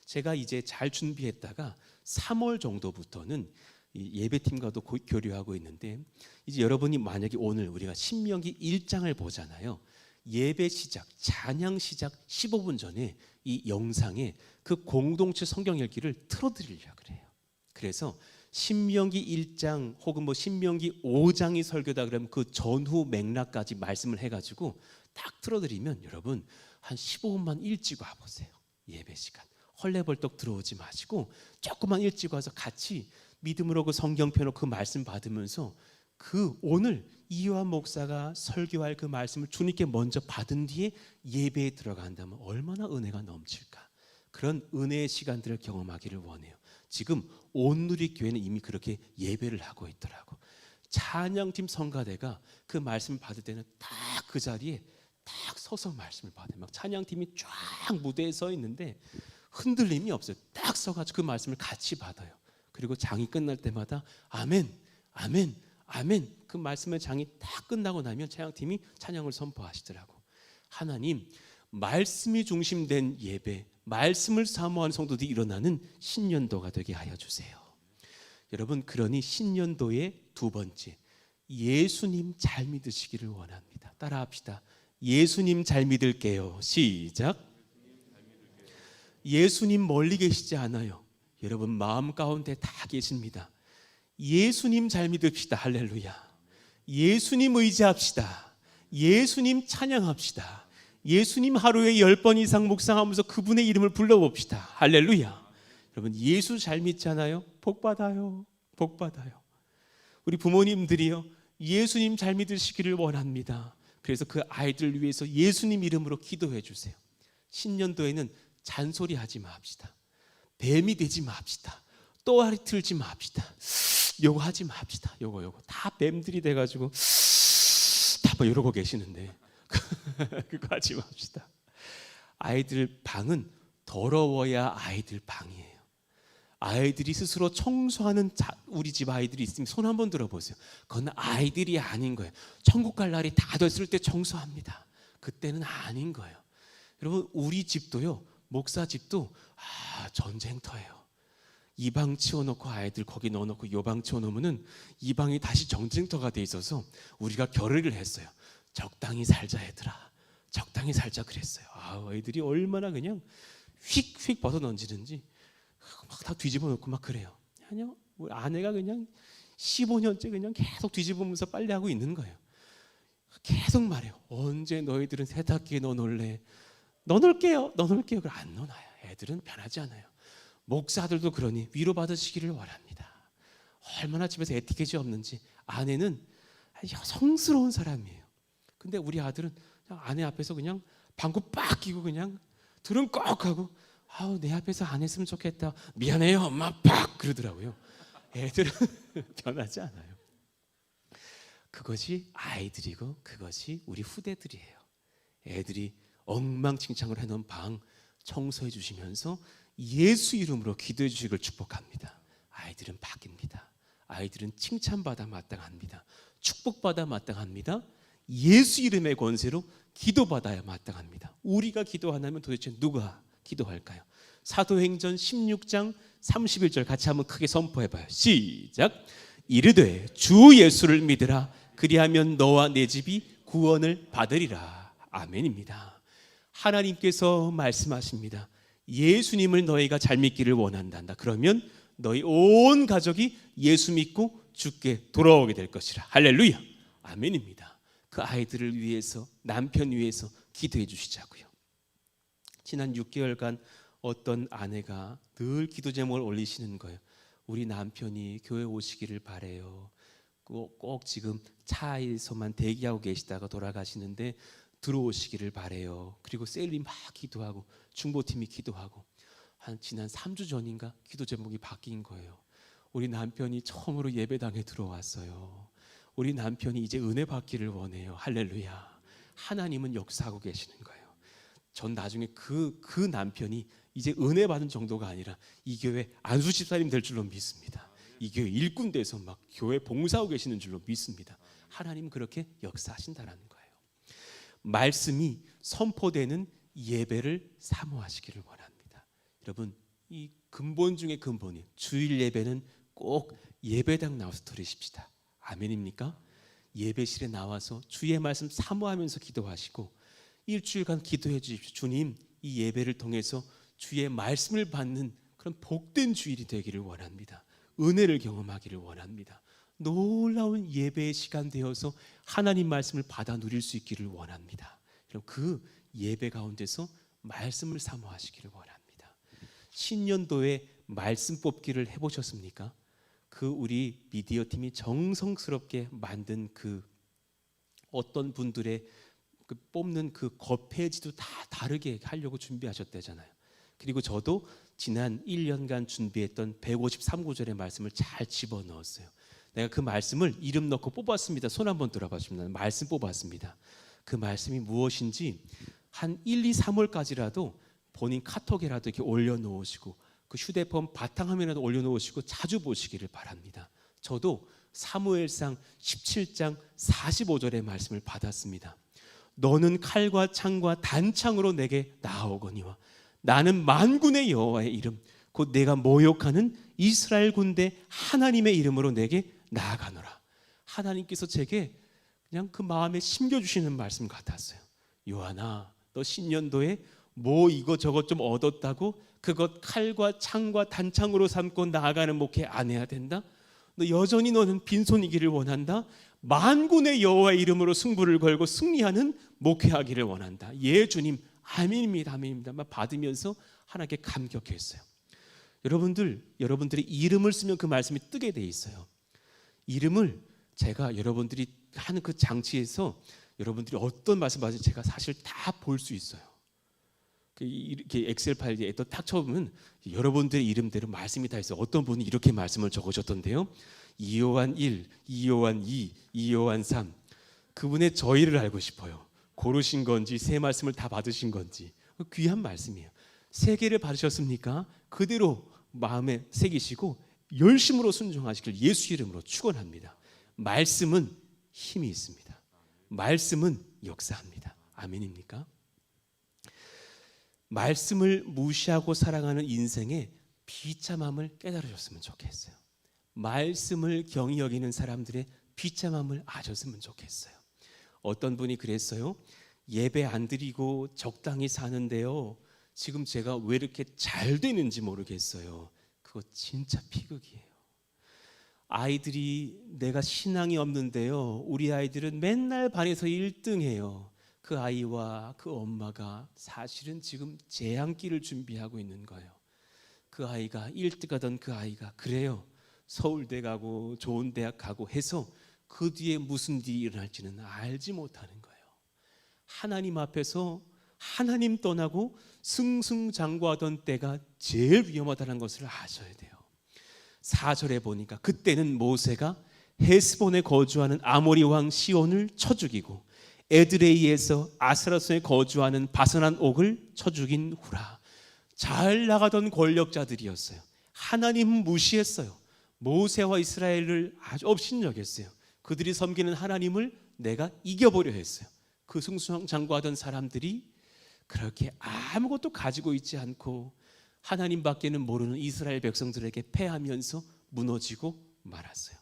제가 이제 잘 준비했다가 3월 정도부터는 예배팀과도 교류하고 있는데, 이제 여러분이 만약에 오늘 우리가 신명기 1장을 보잖아요. 예배 시작, 찬양 시작 15분 전에 이 영상에 그 공동체 성경 읽기를 틀어드리려고 그래요. 그래서 신명기 1장 혹은 뭐 신명기 5장이 설교다 그러면 그 전후 맥락까지 말씀을 해가지고 딱 틀어드리면 여러분 한 15분만 일찍 와보세요. 예배 시간 헐레벌떡 들어오지 마시고 조금만 일찍 와서 같이 믿음으로 그 성경 펴놓고 그 말씀 받으면서 그 오늘 이요한 목사가 설교할 그 말씀을 주님께 먼저 받은 뒤에 예배에 들어간다면 얼마나 은혜가 넘칠까. 그런 은혜의 시간들을 경험하기를 원해요. 지금 온누리 교회는 이미 그렇게 예배를 하고 있더라고. 찬양팀 성가대가 그 말씀을 받을 때는 딱 그 자리에 딱 서서 말씀을 받아요. 막 찬양팀이 쫙 무대에 서 있는데 흔들림이 없어요. 딱 서가지고 그 말씀을 같이 받아요. 그리고 장이 끝날 때마다 아멘, 아멘, 아멘. 그 말씀의 장이 딱 끝나고 나면 찬양팀이 찬양을 선포하시더라고. 하나님, 말씀이 중심된 예배, 말씀을 사모하는 성도들이 일어나는 신년도가 되게 하여 주세요. 여러분, 그러니 신년도의 두 번째, 예수님 잘 믿으시기를 원합니다. 따라합시다. 예수님 잘 믿을게요. 시작. 예수님 멀리 계시지 않아요. 여러분 마음 가운데 다 계십니다. 예수님 잘 믿읍시다. 할렐루야. 예수님 의지합시다. 예수님 찬양합시다. 예수님 하루에 10번 이상 묵상하면서 그분의 이름을 불러봅시다. 할렐루야. 여러분 예수 잘 믿잖아요. 복 받아요. 복 받아요. 우리 부모님들이요, 예수님 잘 믿으시기를 원합니다. 그래서 그 아이들 위해서 예수님 이름으로 기도해 주세요. 신년도에는 잔소리하지 맙시다. 뱀이 되지 맙시다. 또아리 틀지 맙시다. 요거 하지 맙시다. 요거 다 뱀들이 돼가지고 다 뭐 이러고 계시는데 그거 하지 맙시다. 아이들 방은 더러워야 아이들 방이에요. 아이들이 스스로 청소하는 우리 집 아이들이 있으면 손 한번 들어보세요. 그건 아이들이 아닌 거예요. 천국 갈 날이 다 됐을 때 청소합니다. 그때는 아닌 거예요. 여러분 우리 집도요, 목사 집도 전쟁터예요. 이 방 치워놓고 아이들 거기 넣어놓고 요 방 치워놓으면은 이 방이 다시 전쟁터가 돼 있어서 우리가 결의를 했어요. 적당히 살자 얘들아, 적당히 살자 그랬어요. 아이들이 얼마나 그냥 휙휙 벗어 던지는지 막 다 뒤집어 놓고 막 그래요. 아니요, 우리 아내가 그냥 15년째 그냥 계속 뒤집으면서 빨래하고 있는 거예요. 계속 말해요. 언제 너희들은 세탁기에 넣어놓을래? 넣어놓을게요. 넣어놓을게요. 그걸 안 넣어놔요. 애들은 변하지 않아요. 목사들도 그러니 위로받으시기를 원합니다. 얼마나 집에서 에티켓이 없는지. 아내는 여성스러운 사람이에요. 근데 우리 아들은 그냥 아내 앞에서 그냥 방구 빡 끼고 그냥 들은 꼭 하고 내 앞에서 안 했으면 좋겠다. 미안해요 엄마 팍 그러더라고요. 애들은 변하지 않아요. 그것이 아이들이고 그것이 우리 후대들이에요. 애들이 엉망진창을 해놓은 방 청소해 주시면서 예수 이름으로 기도해 주시길 축복합니다. 아이들은 바뀝니다. 아이들은 칭찬받아 마땅합니다. 축복받아 마땅합니다. 예수 이름의 권세로 기도받아야 마땅합니다. 우리가 기도 안 하면 도대체 누가 기도할까요? 사도행전 16장 31절 같이 한번 크게 선포해봐요. 시작. 이르되 주 예수를 믿으라. 그리하면 너와 내 집이 구원을 받으리라. 아멘입니다. 하나님께서 말씀하십니다. 예수님을 너희가 잘 믿기를 원한다. 그러면 너희 온 가족이 예수 믿고 주께 돌아오게 될 것이라. 할렐루야. 아멘입니다. 그 아이들을 위해서, 남편 위해서 기도해 주시자고요. 지난 6개월간 어떤 아내가 늘 기도 제목을 올리시는 거예요. 우리 남편이 교회 오시기를 바래요. 꼭 지금 차에서만 대기하고 계시다가 돌아가시는데 들어오시기를 바래요. 그리고 셀리 막 기도하고 중보팀이 기도하고 지난 3주 전인가 기도 제목이 바뀐 거예요. 우리 남편이 처음으로 예배당에 들어왔어요. 우리 남편이 이제 은혜 받기를 원해요. 할렐루야. 하나님은 역사하고 계시는 거예요. 전 나중에 그 남편이 이제 은혜 받은 정도가 아니라 이 교회 안수 집사님 될 줄로 믿습니다. 이 교회 일꾼 돼서 막 교회 봉사하고 계시는 줄로 믿습니다. 하나님 그렇게 역사하신다는 거예요. 말씀이 선포되는 예배를 사모하시기를 원합니다. 여러분 이 근본 중에 근본이 주일 예배는 꼭 예배당 나와서 들으십시다. 아멘입니까? 예배실에 나와서 주의 말씀 사모하면서 기도하시고 일주일간 기도해 주십시오. 주님 이 예배를 통해서 주의 말씀을 받는 그런 복된 주일이 되기를 원합니다. 은혜를 경험하기를 원합니다. 놀라운 예배의 시간 되어서 하나님 말씀을 받아 누릴 수 있기를 원합니다. 여러분 그 예배 가운데서 말씀을 사모하시기를 원합니다. 신년도에 말씀 뽑기를 해보셨습니까? 그 우리 미디어 팀이 정성스럽게 만든 그 어떤 분들의 그 뽑는 그 겉페이지도 다 다르게 하려고 준비하셨대잖아요. 그리고 저도 지난 1년간 준비했던 153구절의 말씀을 잘 집어넣었어요. 내가 그 말씀을 이름 넣고 뽑았습니다. 손 한번 들어봐 주시면 말씀 뽑았습니다. 그 말씀이 무엇인지 한 1, 2, 3월까지라도 본인 카톡에라도 이렇게 올려놓으시고 그 휴대폰 바탕화면에도 올려놓으시고 자주 보시기를 바랍니다. 저도 사무엘상 17장 45절의 말씀을 받았습니다. 너는 칼과 창과 단창으로 내게 나아오거니와 나는 만군의 여호와의 이름 곧 내가 모욕하는 이스라엘 군대 하나님의 이름으로 내게 나아가노라. 하나님께서 제게 그냥 그 마음에 심겨주시는 말씀 같았어요. 요한아, 너 신년도에 뭐 이거 저거 좀 얻었다고 그것 칼과 창과 단창으로 삼고 나아가는 목회 안 해야 된다? 너 여전히 너는 빈손이기를 원한다? 만군의 여호와의 이름으로 승부를 걸고 승리하는 목회하기를 원한다. 예 주님, 아멘입니다. 아멘입니다. 막 받으면서 하나님께 감격했어요. 여러분들이 이름을 쓰면 그 말씀이 뜨게 돼 있어요. 이름을 제가 여러분들이 하는 그 장치에서 여러분들이 어떤 말씀 하시는지 제가 사실 다 볼 수 있어요. 이렇게 엑셀 파일에 또 딱 쳐보면 여러분들의 이름대로 말씀이 다 있어요. 어떤 분이 이렇게 말씀을 적으셨던데요. 이요한 1, 이요한 2, 이요한 3. 그분의 저희를 알고 싶어요. 고르신 건지 새 말씀을 다 받으신 건지. 귀한 말씀이에요. 세 개를 받으셨습니까? 그대로 마음에 새기시고 열심으로 순종하시길 예수 이름으로 축원합니다. 말씀은 힘이 있습니다. 말씀은 역사합니다. 아멘입니까? 말씀을 무시하고 살아가는 인생의 비참함을 깨달으셨으면 좋겠어요. 말씀을 경히 여기는 사람들의 비참함을 아셨으면 좋겠어요. 어떤 분이 그랬어요. 예배 안 드리고 적당히 사는데요, 지금 제가 왜 이렇게 잘 되는지 모르겠어요. 그거 진짜 비극이에요. 아이들이 내가 신앙이 없는데요, 우리 아이들은 맨날 반에서 1등해요. 그 아이와 그 엄마가 사실은 지금 재앙기를 준비하고 있는 거예요. 그 아이가 1등하던 그 아이가 그래요. 서울대 가고 좋은 대학 가고 해서 그 뒤에 무슨 일이 일어날지는 알지 못하는 거예요. 하나님 앞에서 하나님 떠나고 승승장구하던 때가 제일 위험하다는 것을 아셔야 돼요. 4절에 보니까 그때는 모세가 헤스본에 거주하는 아모리 왕 시온을 쳐 죽이고 에드레이에서 아스라소에 거주하는 바산한 옥을 쳐 죽인 후라. 잘 나가던 권력자들이었어요. 하나님 무시했어요. 모세와 이스라엘을 아주 업신여겼어요. 그들이 섬기는 하나님을 내가 이겨보려 했어요. 그 승승장구하던 사람들이 그렇게 아무것도 가지고 있지 않고 하나님밖에는 모르는 이스라엘 백성들에게 패하면서 무너지고 말았어요.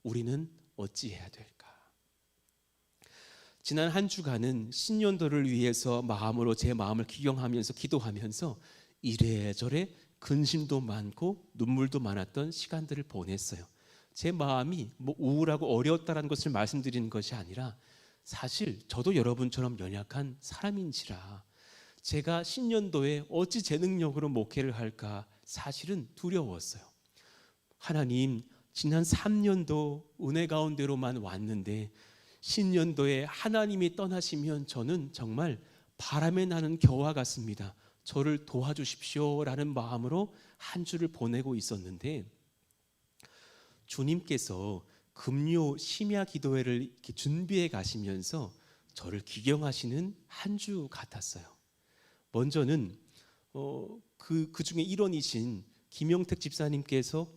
우리는 어찌해야 될까? 지난 한 주간은 신년도를 위해서 마음으로 제 마음을 기경하면서 기도하면서 이래저래 근심도 많고 눈물도 많았던 시간들을 보냈어요. 제 마음이 뭐 우울하고 어려웠다는 것을 말씀드리는 것이 아니라 사실 저도 여러분처럼 연약한 사람인지라 제가 신년도에 어찌 제 능력으로 목회를 할까 사실은 두려웠어요. 하나님, 지난 3년도 은혜 가운데로만 왔는데 신년도에 하나님이 떠나시면 저는 정말 바람에 나는 겨와 같습니다. 저를 도와주십시오라는 마음으로 한 주를 보내고 있었는데 주님께서 금요 심야 기도회를 이렇게 준비해 가시면서 저를 기경하시는 한 주 같았어요. 먼저는 그 중에 일원이신 김용택 집사님께서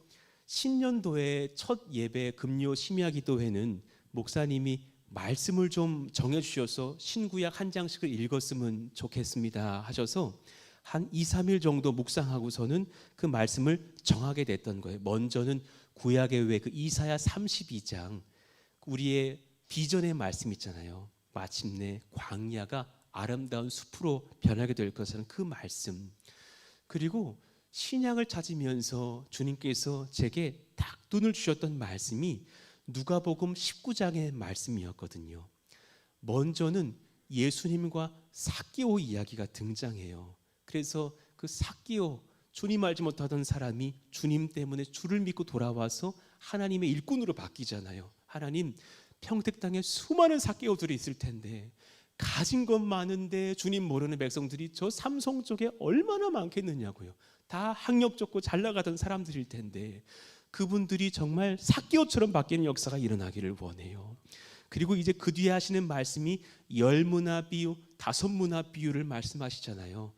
신년도의 첫 예배 금요 심야 기도회는 목사님이 말씀을 좀 정해 주셔서 신구약 한 장씩을 읽었으면 좋겠습니다 하셔서 한 2, 3일 정도 묵상하고서는 그 말씀을 정하게 됐던 거예요. 먼저는 구약의 외 그 이사야 32장 우리의 비전의 말씀 있잖아요. 마침내 광야가 아름다운 숲으로 변하게 될 것이라는 그 말씀, 그리고 신약을 찾으면서 주님께서 제게 딱 눈을 주셨던 말씀이 누가복음 19장의 말씀이었거든요. 먼저는 예수님과 삭개오 이야기가 등장해요. 그래서 그 삭개오, 주님 알지 못하던 사람이 주님 때문에 주를 믿고 돌아와서 하나님의 일꾼으로 바뀌잖아요. 하나님, 평택 땅에 수많은 삭개오들이 있을 텐데 가진 것 많은데 주님 모르는 백성들이 저 삼성 쪽에 얼마나 많겠느냐고요. 다 학력 좋고 잘 나가던 사람들일 텐데 그분들이 정말 삭개오처럼 바뀌는 역사가 일어나기를 원해요. 그리고 이제 그 뒤에 하시는 말씀이 10문화 비유, 5문화 비유를 말씀하시잖아요.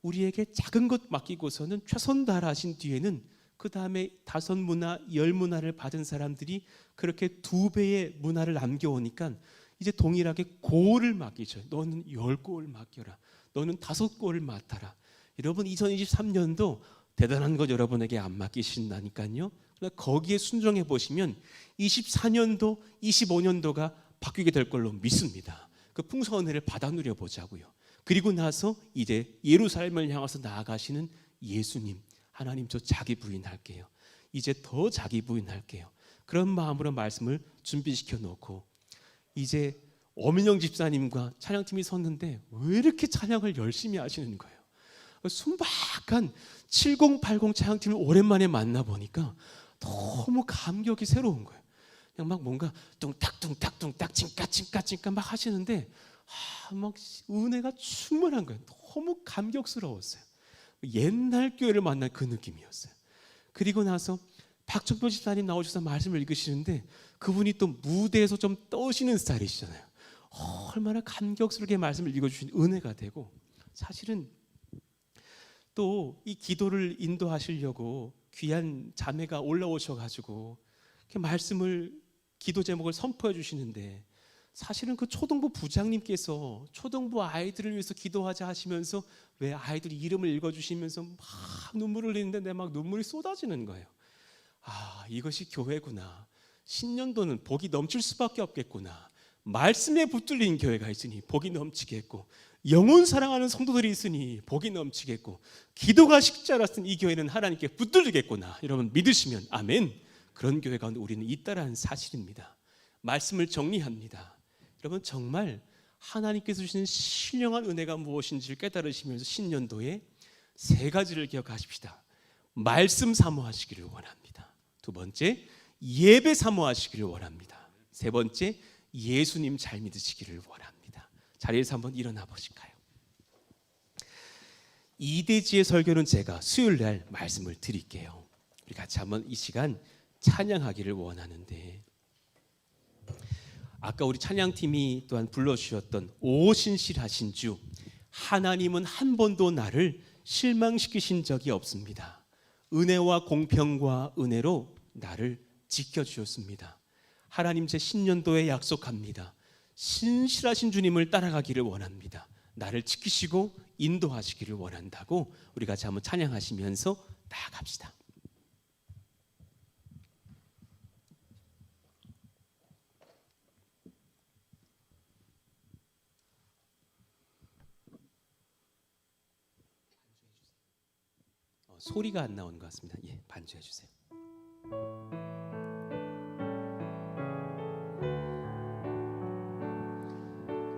우리에게 작은 것 맡기고서는 최선 다하신 뒤에는 그 다음에 5문화, 10문화를 받은 사람들이 그렇게 2배의 문화를 남겨오니까 이제 동일하게 고를 맡기죠. 너는 10고를 맡겨라. 너는 5고를 맡아라. 여러분 2023년도 대단한 것 여러분에게 안 맡기신다니까요. 거기에 순종해 보시면 24년도, 25년도가 바뀌게 될 걸로 믿습니다. 그 풍성한 은혜를 받아 누려 보자고요. 그리고 나서 이제 예루살렘을 향해서 나아가시는 예수님, 하나님 저 자기 부인할게요. 이제 더 자기 부인할게요. 그런 마음으로 말씀을 준비시켜 놓고 이제 엄인영 집사님과 찬양팀이 섰는데 왜 이렇게 찬양을 열심히 하시는 거예요? 순박한 7080 찬양팀을 오랜만에 만나보니까 너무 감격이 새로운 거예요. 그냥 막 뭔가 뚱딱뚱딱뚱딱 찡까찡까찡까 막 하시는데 막 은혜가 충만한 거예요. 너무 감격스러웠어요. 옛날 교회를 만난 그 느낌이었어요. 그리고 나서 박정표 집사님 나오셔서 말씀을 읽으시는데 그분이 또 무대에서 좀 떠시는 스타일이시잖아요. 얼마나 감격스럽게 말씀을 읽어주신 은혜가 되고, 사실은 또 이 기도를 인도하시려고 귀한 자매가 올라오셔가지고 이렇게 말씀을 기도 제목을 선포해 주시는데, 사실은 그 초등부 부장님께서 초등부 아이들을 위해서 기도하자 하시면서 왜 아이들 이름을 읽어주시면서 막 눈물을 흘리는데 내 막 눈물이 쏟아지는 거예요. 아, 이것이 교회구나. 신년도는 복이 넘칠 수밖에 없겠구나. 말씀에 붙들린 교회가 있으니 복이 넘치겠고, 영혼 사랑하는 성도들이 있으니 복이 넘치겠고, 기도가 식자라 쓴 이 교회는 하나님께 붙들리겠구나. 여러분 믿으시면 아멘. 그런 교회 가운데 우리는 있다라는 사실입니다. 말씀을 정리합니다. 여러분 정말 하나님께서 주시는 신령한 은혜가 무엇인지를 깨달으시면서 신년도에 3가지를 기억하십시다. 말씀 사모하시기를 원합니다. 2번째, 예배 사모하시기를 원합니다. 3번째, 예수님 잘 믿으시기를 원합니다. 자리에서 한번 일어나 보실까요? 이대지의 설교는 제가 수요일날 말씀을 드릴게요. 우리 같이 한번 이 시간 찬양하기를 원하는데, 아까 우리 찬양팀이 또한 불러주셨던 오 신실하신 주, 하나님은 한 번도 나를 실망시키신 적이 없습니다. 은혜와 공평과 은혜로 나를 지켜주셨습니다. 하나님 제 신년도에 약속합니다. 신실하신 주님을 따라가기를 원합니다. 나를 지키시고 인도하시기를 원한다고 우리 같이 한번 찬양하시면서 나아갑시다. 소리가 안 나오는 것 같습니다. 예, 반주해 주세요.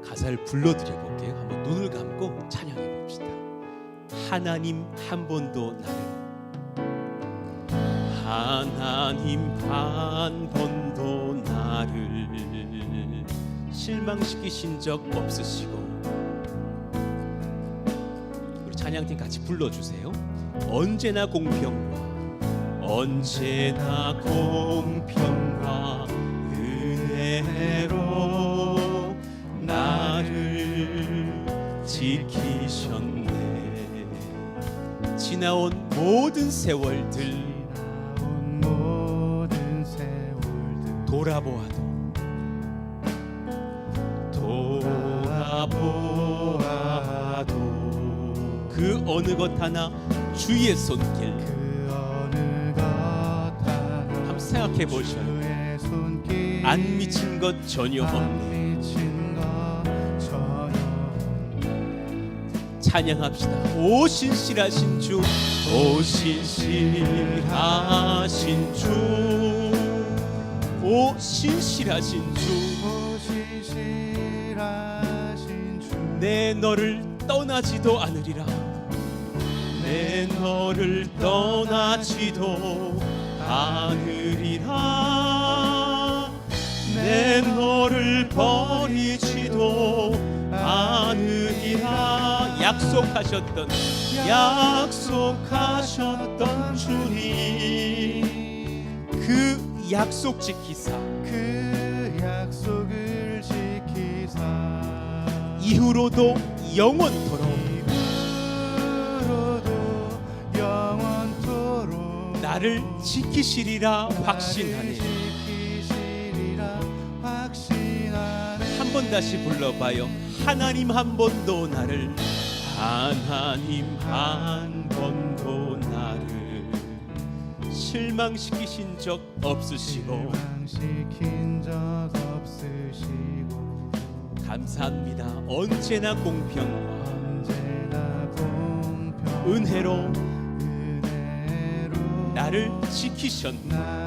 가사를 불러드려 볼게요. 한번 눈을 감고 찬양해 봅시다. 하나님 한 번도 나를, 하나님 한 번도 나를 실망시키신 적 없으시고, 우리 찬양팀 같이 불러주세요. 언제나 공평과 언제나 공평과 은혜로 나를 지키셨네. 지나온 모든 세월들 돌아보아도 그 어느 것 하나 주의 손길, 한번 생각해 보셔요. 안 미친 것 전혀 없네. 찬양합시다. 오 신실하신 주, 오 신실하신 주, 오 신실하신 주, 내 너를 떠나지도 않으리라. 내 너를 떠나지도 않으리라. 내 너를 버리지도 않으리라. 약속하셨던 주님, 약속 지키사 그 약속을 지키사 이후로도 영원토록 나를 지키시리라 확신하네. 한 번 다시 불러봐요. 하나님 한 번도 나를, 하나님 한 번도 나를 실망시키신 적 없으시고 감사합니다. 언제나 공평과 은혜로 나를 지키셨네.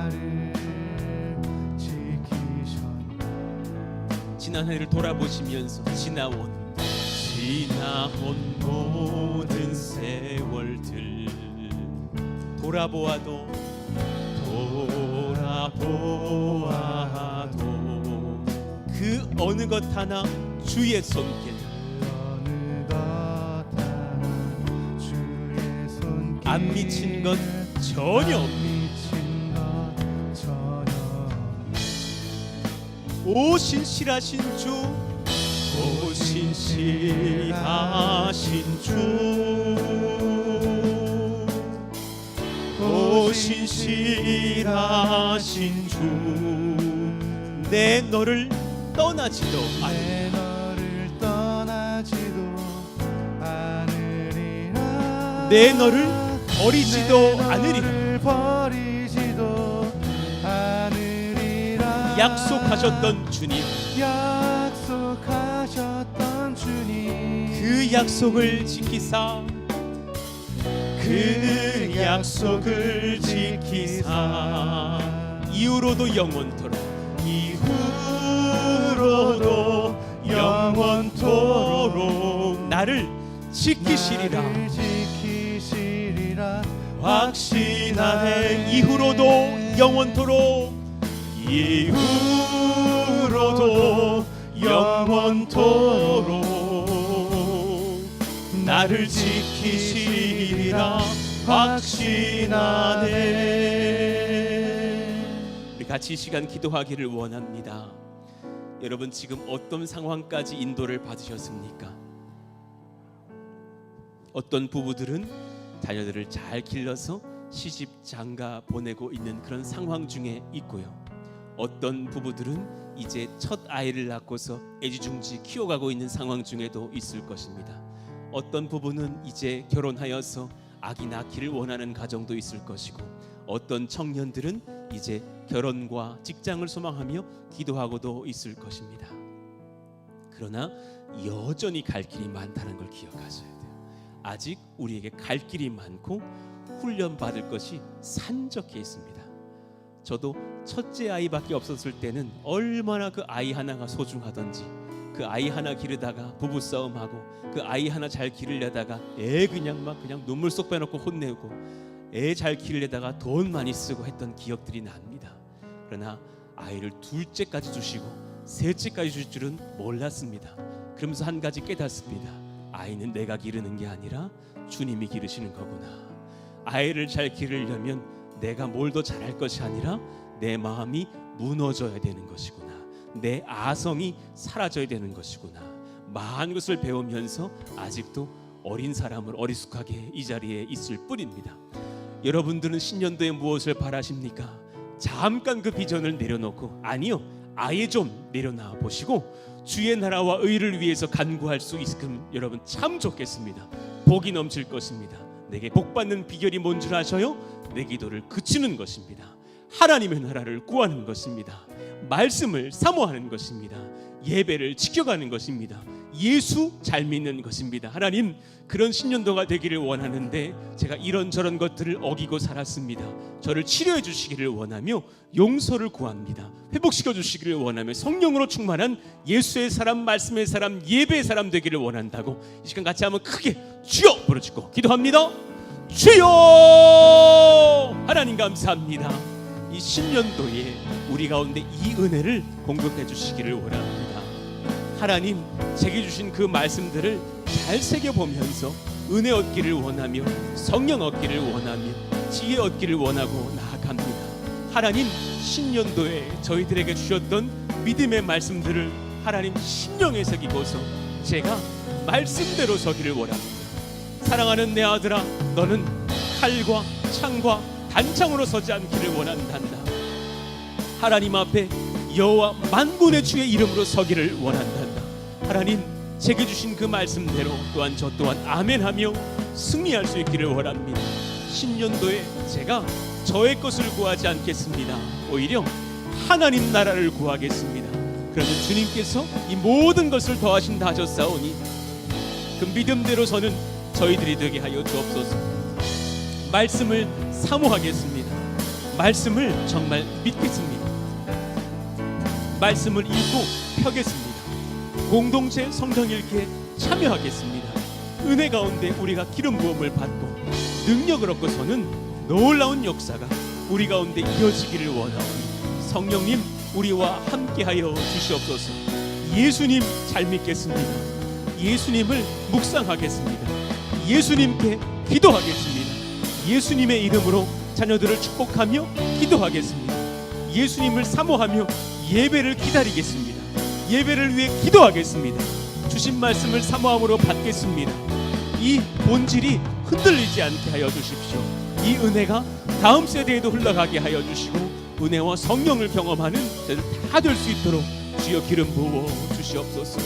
지난 해를 돌아보시면서 지나온 모든 세월들 돌아보아도 그 어느 것 하나 주의 손길 안 미친 것 전혀 없네. 오 신실하신 주, 오 신실하신 주, 오 신실하신 주, 내 너를 떠나지도 않으리라, 내 너를 버리지도 않으리라. 약속하셨던 주님, 그 약속을 지키사, 그 약속을 지키사 이후로도 영원토록, 이후로도 영원토록 나를 지키시리라 확신하네. 이후로도 영원토록, 이후로도 영원토록 나를 지키시리라 확신하네. 우리 같이 이 시간 기도하기를 원합니다. 여러분 지금 어떤 상황까지 인도를 받으셨습니까? 어떤 부부들은 자녀들을 잘 길러서 시집 장가 보내고 있는 그런 상황 중에 있고요. 어떤 부부들은 이제 첫 아이를 낳고서 애지중지 키워가고 있는 상황 중에도 있을 것입니다. 어떤 부부는 이제 결혼하여서 아기 낳기를 원하는 가정도 있을 것이고, 어떤 청년들은 이제 결혼과 직장을 소망하며 기도하고도 있을 것입니다. 그러나 여전히 갈 길이 많다는 걸 기억하셔야 돼요. 아직 우리에게 갈 길이 많고 훈련받을 것이 산적해 있습니다. 저도 첫째 아이밖에 없었을 때는 얼마나 그 아이 하나가 소중하던지, 그 아이 하나 기르다가 부부싸움하고 그 아이 하나 잘 기르려다가 애 그냥 눈물 쏙 빼놓고 혼내고 애 잘 기르려다가 돈 많이 쓰고 했던 기억들이 납니다. 그러나 아이를 둘째까지 주시고 셋째까지 줄 줄은 몰랐습니다. 그러면서 한 가지 깨닫습니다. 아이는 내가 기르는 게 아니라 주님이 기르시는 거구나. 아이를 잘 기르려면 내가 뭘 더 잘할 것이 아니라 내 마음이 무너져야 되는 것이구나. 내 아성이 사라져야 되는 것이구나. 많은 것을 배우면서 아직도 어린 사람을 어리숙하게 이 자리에 있을 뿐입니다. 여러분들은 신년도에 무엇을 바라십니까? 잠깐 그 비전을 내려놓고, 아니요, 아예 좀 내려놔 보시고 주의 나라와 의를 위해서 간구할 수 있으면 여러분 참 좋겠습니다. 복이 넘칠 것입니다. 내게 복 받는 비결이 뭔 줄 아셔요? 내 기도를 그치는 것입니다. 하나님의 나라를 구하는 것입니다. 말씀을 사모하는 것입니다. 예배를 지켜가는 것입니다. 예수 잘 믿는 것입니다. 하나님, 그런 신년도가 되기를 원하는데 제가 이런저런 것들을 어기고 살았습니다. 저를 치료해 주시기를 원하며 용서를 구합니다. 회복시켜 주시기를 원하며 성령으로 충만한 예수의 사람, 말씀의 사람, 예배의 사람 되기를 원한다고 이 시간 같이 한번 크게 주여 부르짖고 기도합니다. 주여! 하나님 감사합니다. 이 신년도에 우리 가운데 이 은혜를 공급해 주시기를 원합니다. 하나님, 제게 주신 그 말씀들을 잘 새겨보면서 은혜 얻기를 원하며 성령 얻기를 원하며 지혜 얻기를 원하고 나아갑니다. 하나님 신년도에 저희들에게 주셨던 믿음의 말씀들을 하나님 심령에 새기고서 제가 말씀대로 서기를 원합니다. 사랑하는 내 아들아, 너는 칼과 창과 단창으로 서지 않기를 원한단다. 하나님 앞에 여호와 만군의 주의 이름으로 서기를 원한단다. 하나님 제게 주신 그 말씀대로 또한 저 또한 아멘하며 승리할 수 있기를 원합니다. 신년도에 제가 저의 것을 구하지 않겠습니다. 오히려 하나님 나라를 구하겠습니다. 그러면 주님께서 이 모든 것을 더하신다 하셨사오니 그 믿음대로서는 저희들이 되게 하여 주옵소서. 말씀을 사모하겠습니다. 말씀을 정말 믿겠습니다. 말씀을 읽고 펴겠습니다. 공동체 성경 읽기에 참여하겠습니다. 은혜 가운데 우리가 기름 부음을 받고 능력을 얻고서는 놀라운 역사가 우리 가운데 이어지기를 원하오니 성령님 우리와 함께하여 주시옵소서. 예수님 잘 믿겠습니다. 예수님을 묵상하겠습니다. 예수님께 기도하겠습니다. 예수님의 이름으로 자녀들을 축복하며 기도하겠습니다. 예수님을 사모하며 예배를 기다리겠습니다. 예배를 위해 기도하겠습니다. 주신 말씀을 사모함으로 받겠습니다. 이 본질이 흔들리지 않게 하여 주십시오. 이 은혜가 다음 세대에도 흘러가게 하여 주시고 은혜와 성령을 경험하는 저희들 다 될 수 있도록 주여 기름 부어 주시옵소서.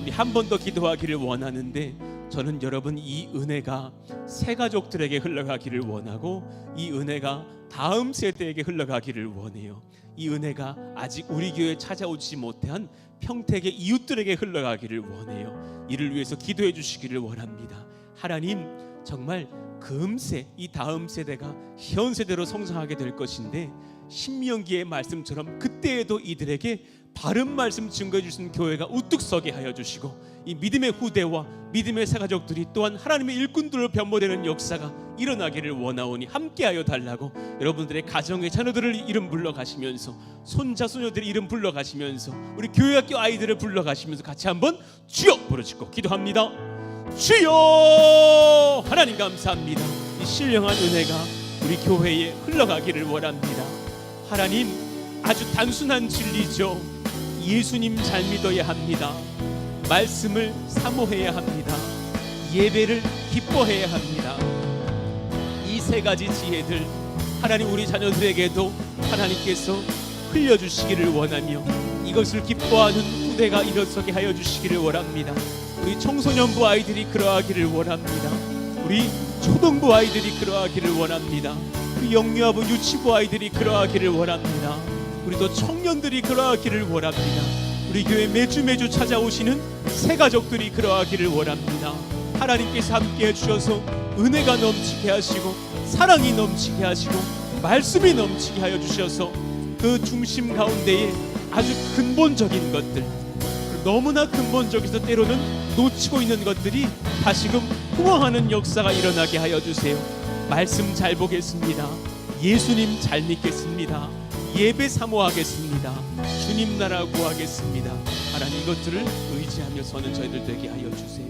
우리 한 번 더 기도하기를 원하는데 저는 여러분 이 은혜가 새 가족들에게 흘러가기를 원하고 이 은혜가 다음 세대에게 흘러가기를 원해요. 이 은혜가 아직 우리 교회에 찾아오지 못한 평택의 이웃들에게 흘러가기를 원해요. 이를 위해서 기도해 주시기를 원합니다. 하나님 정말 금세 이 다음 세대가 현 세대로 성장하게 될 것인데 신명기의 말씀처럼 그때에도 이들에게 바른 말씀 증거해 주신 교회가 우뚝 서게 하여 주시고 이 믿음의 후대와 믿음의 새가족들이 또한 하나님의 일꾼들로 변모되는 역사가 일어나기를 원하오니 함께하여 달라고 여러분들의 가정의 자녀들을 이름 불러가시면서 손자 소녀들의 이름 불러가시면서 우리 교회학교 아이들을 불러가시면서 같이 한번 주여 부르짖고 기도합니다. 주여! 하나님 감사합니다. 이 신령한 은혜가 우리 교회에 흘러가기를 원합니다. 하나님 아주 단순한 진리죠. 예수님 잘 믿어야 합니다. 말씀을 사모해야 합니다. 예배를 기뻐해야 합니다. 이 세 가지 지혜들 하나님 우리 자녀들에게도 하나님께서 흘려주시기를 원하며 이것을 기뻐하는 후대가 일어서게 하여 주시기를 원합니다. 우리 청소년부 아이들이 그러하기를 원합니다. 우리 초등부 아이들이 그러하기를 원합니다. 그 영유아부 유치부 아이들이 그러하기를 원합니다. 우리도 청년들이 그러하기를 원합니다. 우리 교회 매주 찾아오시는 새 가족들이 그러하기를 원합니다. 하나님께서 함께해 주셔서 은혜가 넘치게 하시고 사랑이 넘치게 하시고 말씀이 넘치게 하여 주셔서 그 중심 가운데에 아주 근본적인 것들 너무나 근본적에서 때로는 놓치고 있는 것들이 다시금 후황하는 역사가 일어나게 하여 주세요. 말씀 잘 보겠습니다. 예수님 잘 믿겠습니다. 예배 사모하겠습니다. 주님 나라 구하겠습니다. 하나님 이것들을 의지하며 서는 저희들 되게 하여 주세요.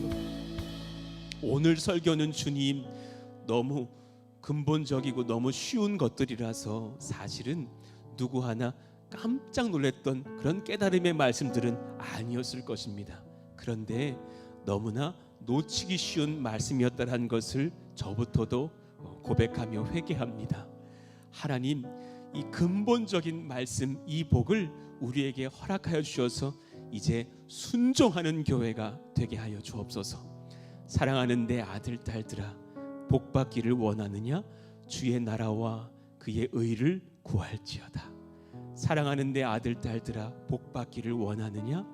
오늘 설교는 주님 너무 근본적이고 너무 쉬운 것들이라서 사실은 누구 하나 깜짝 놀랐던 그런 깨달음의 말씀들은 아니었을 것입니다. 그런데 너무나 놓치기 쉬운 말씀이었다는 것을 저부터도 고백하며 회개합니다. 하나님 이 근본적인 말씀 이 복을 우리에게 허락하여 주셔서 이제 순종하는 교회가 되게 하여 주옵소서. 사랑하는 내 아들 딸들아 복 받기를 원하느냐 주의 나라와 그의 의를 구할지어다. 사랑하는 내 아들 딸들아 복 받기를 원하느냐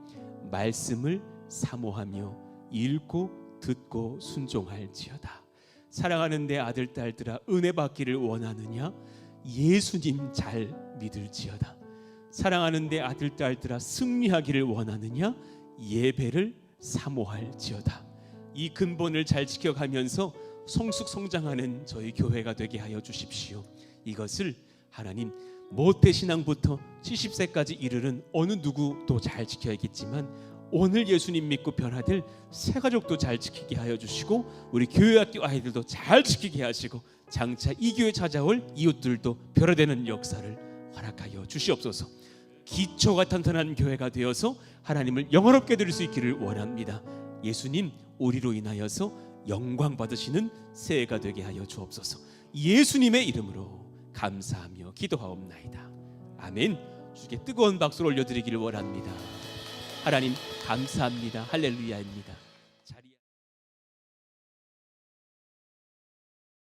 말씀을 사모하며 읽고 듣고 순종할지어다. 사랑하는 내 아들 딸들아 은혜 받기를 원하느냐 예수님 잘 믿을지어다. 사랑하는 내 아들 딸들아 승리하기를 원하느냐 예배를 사모할지어다. 이 근본을 잘 지켜가면서 성숙 성장하는 저희 교회가 되게 하여 주십시오. 이것을 하나님 모태신앙부터 70세까지 이르는 어느 누구도 잘 지켜야겠지만 오늘 예수님 믿고 변화될 새 가족도 잘 지키게 하여 주시고 우리 교회학교 아이들도 잘 지키게 하시고 장차 이 교회 찾아올 이웃들도 변화되는 역사를 허락하여 주시옵소서. 기초가 탄탄한 교회가 되어서 하나님을 영화롭게 드릴 수 있기를 원합니다. 예수님 우리로 인하여서 영광 받으시는 새해가 되게 하여 주옵소서. 예수님의 이름으로 감사하며 기도하옵나이다. 아멘. 주께 뜨거운 박수를 올려드리기를 원합니다. 하나님 감사합니다. 할렐루야입니다.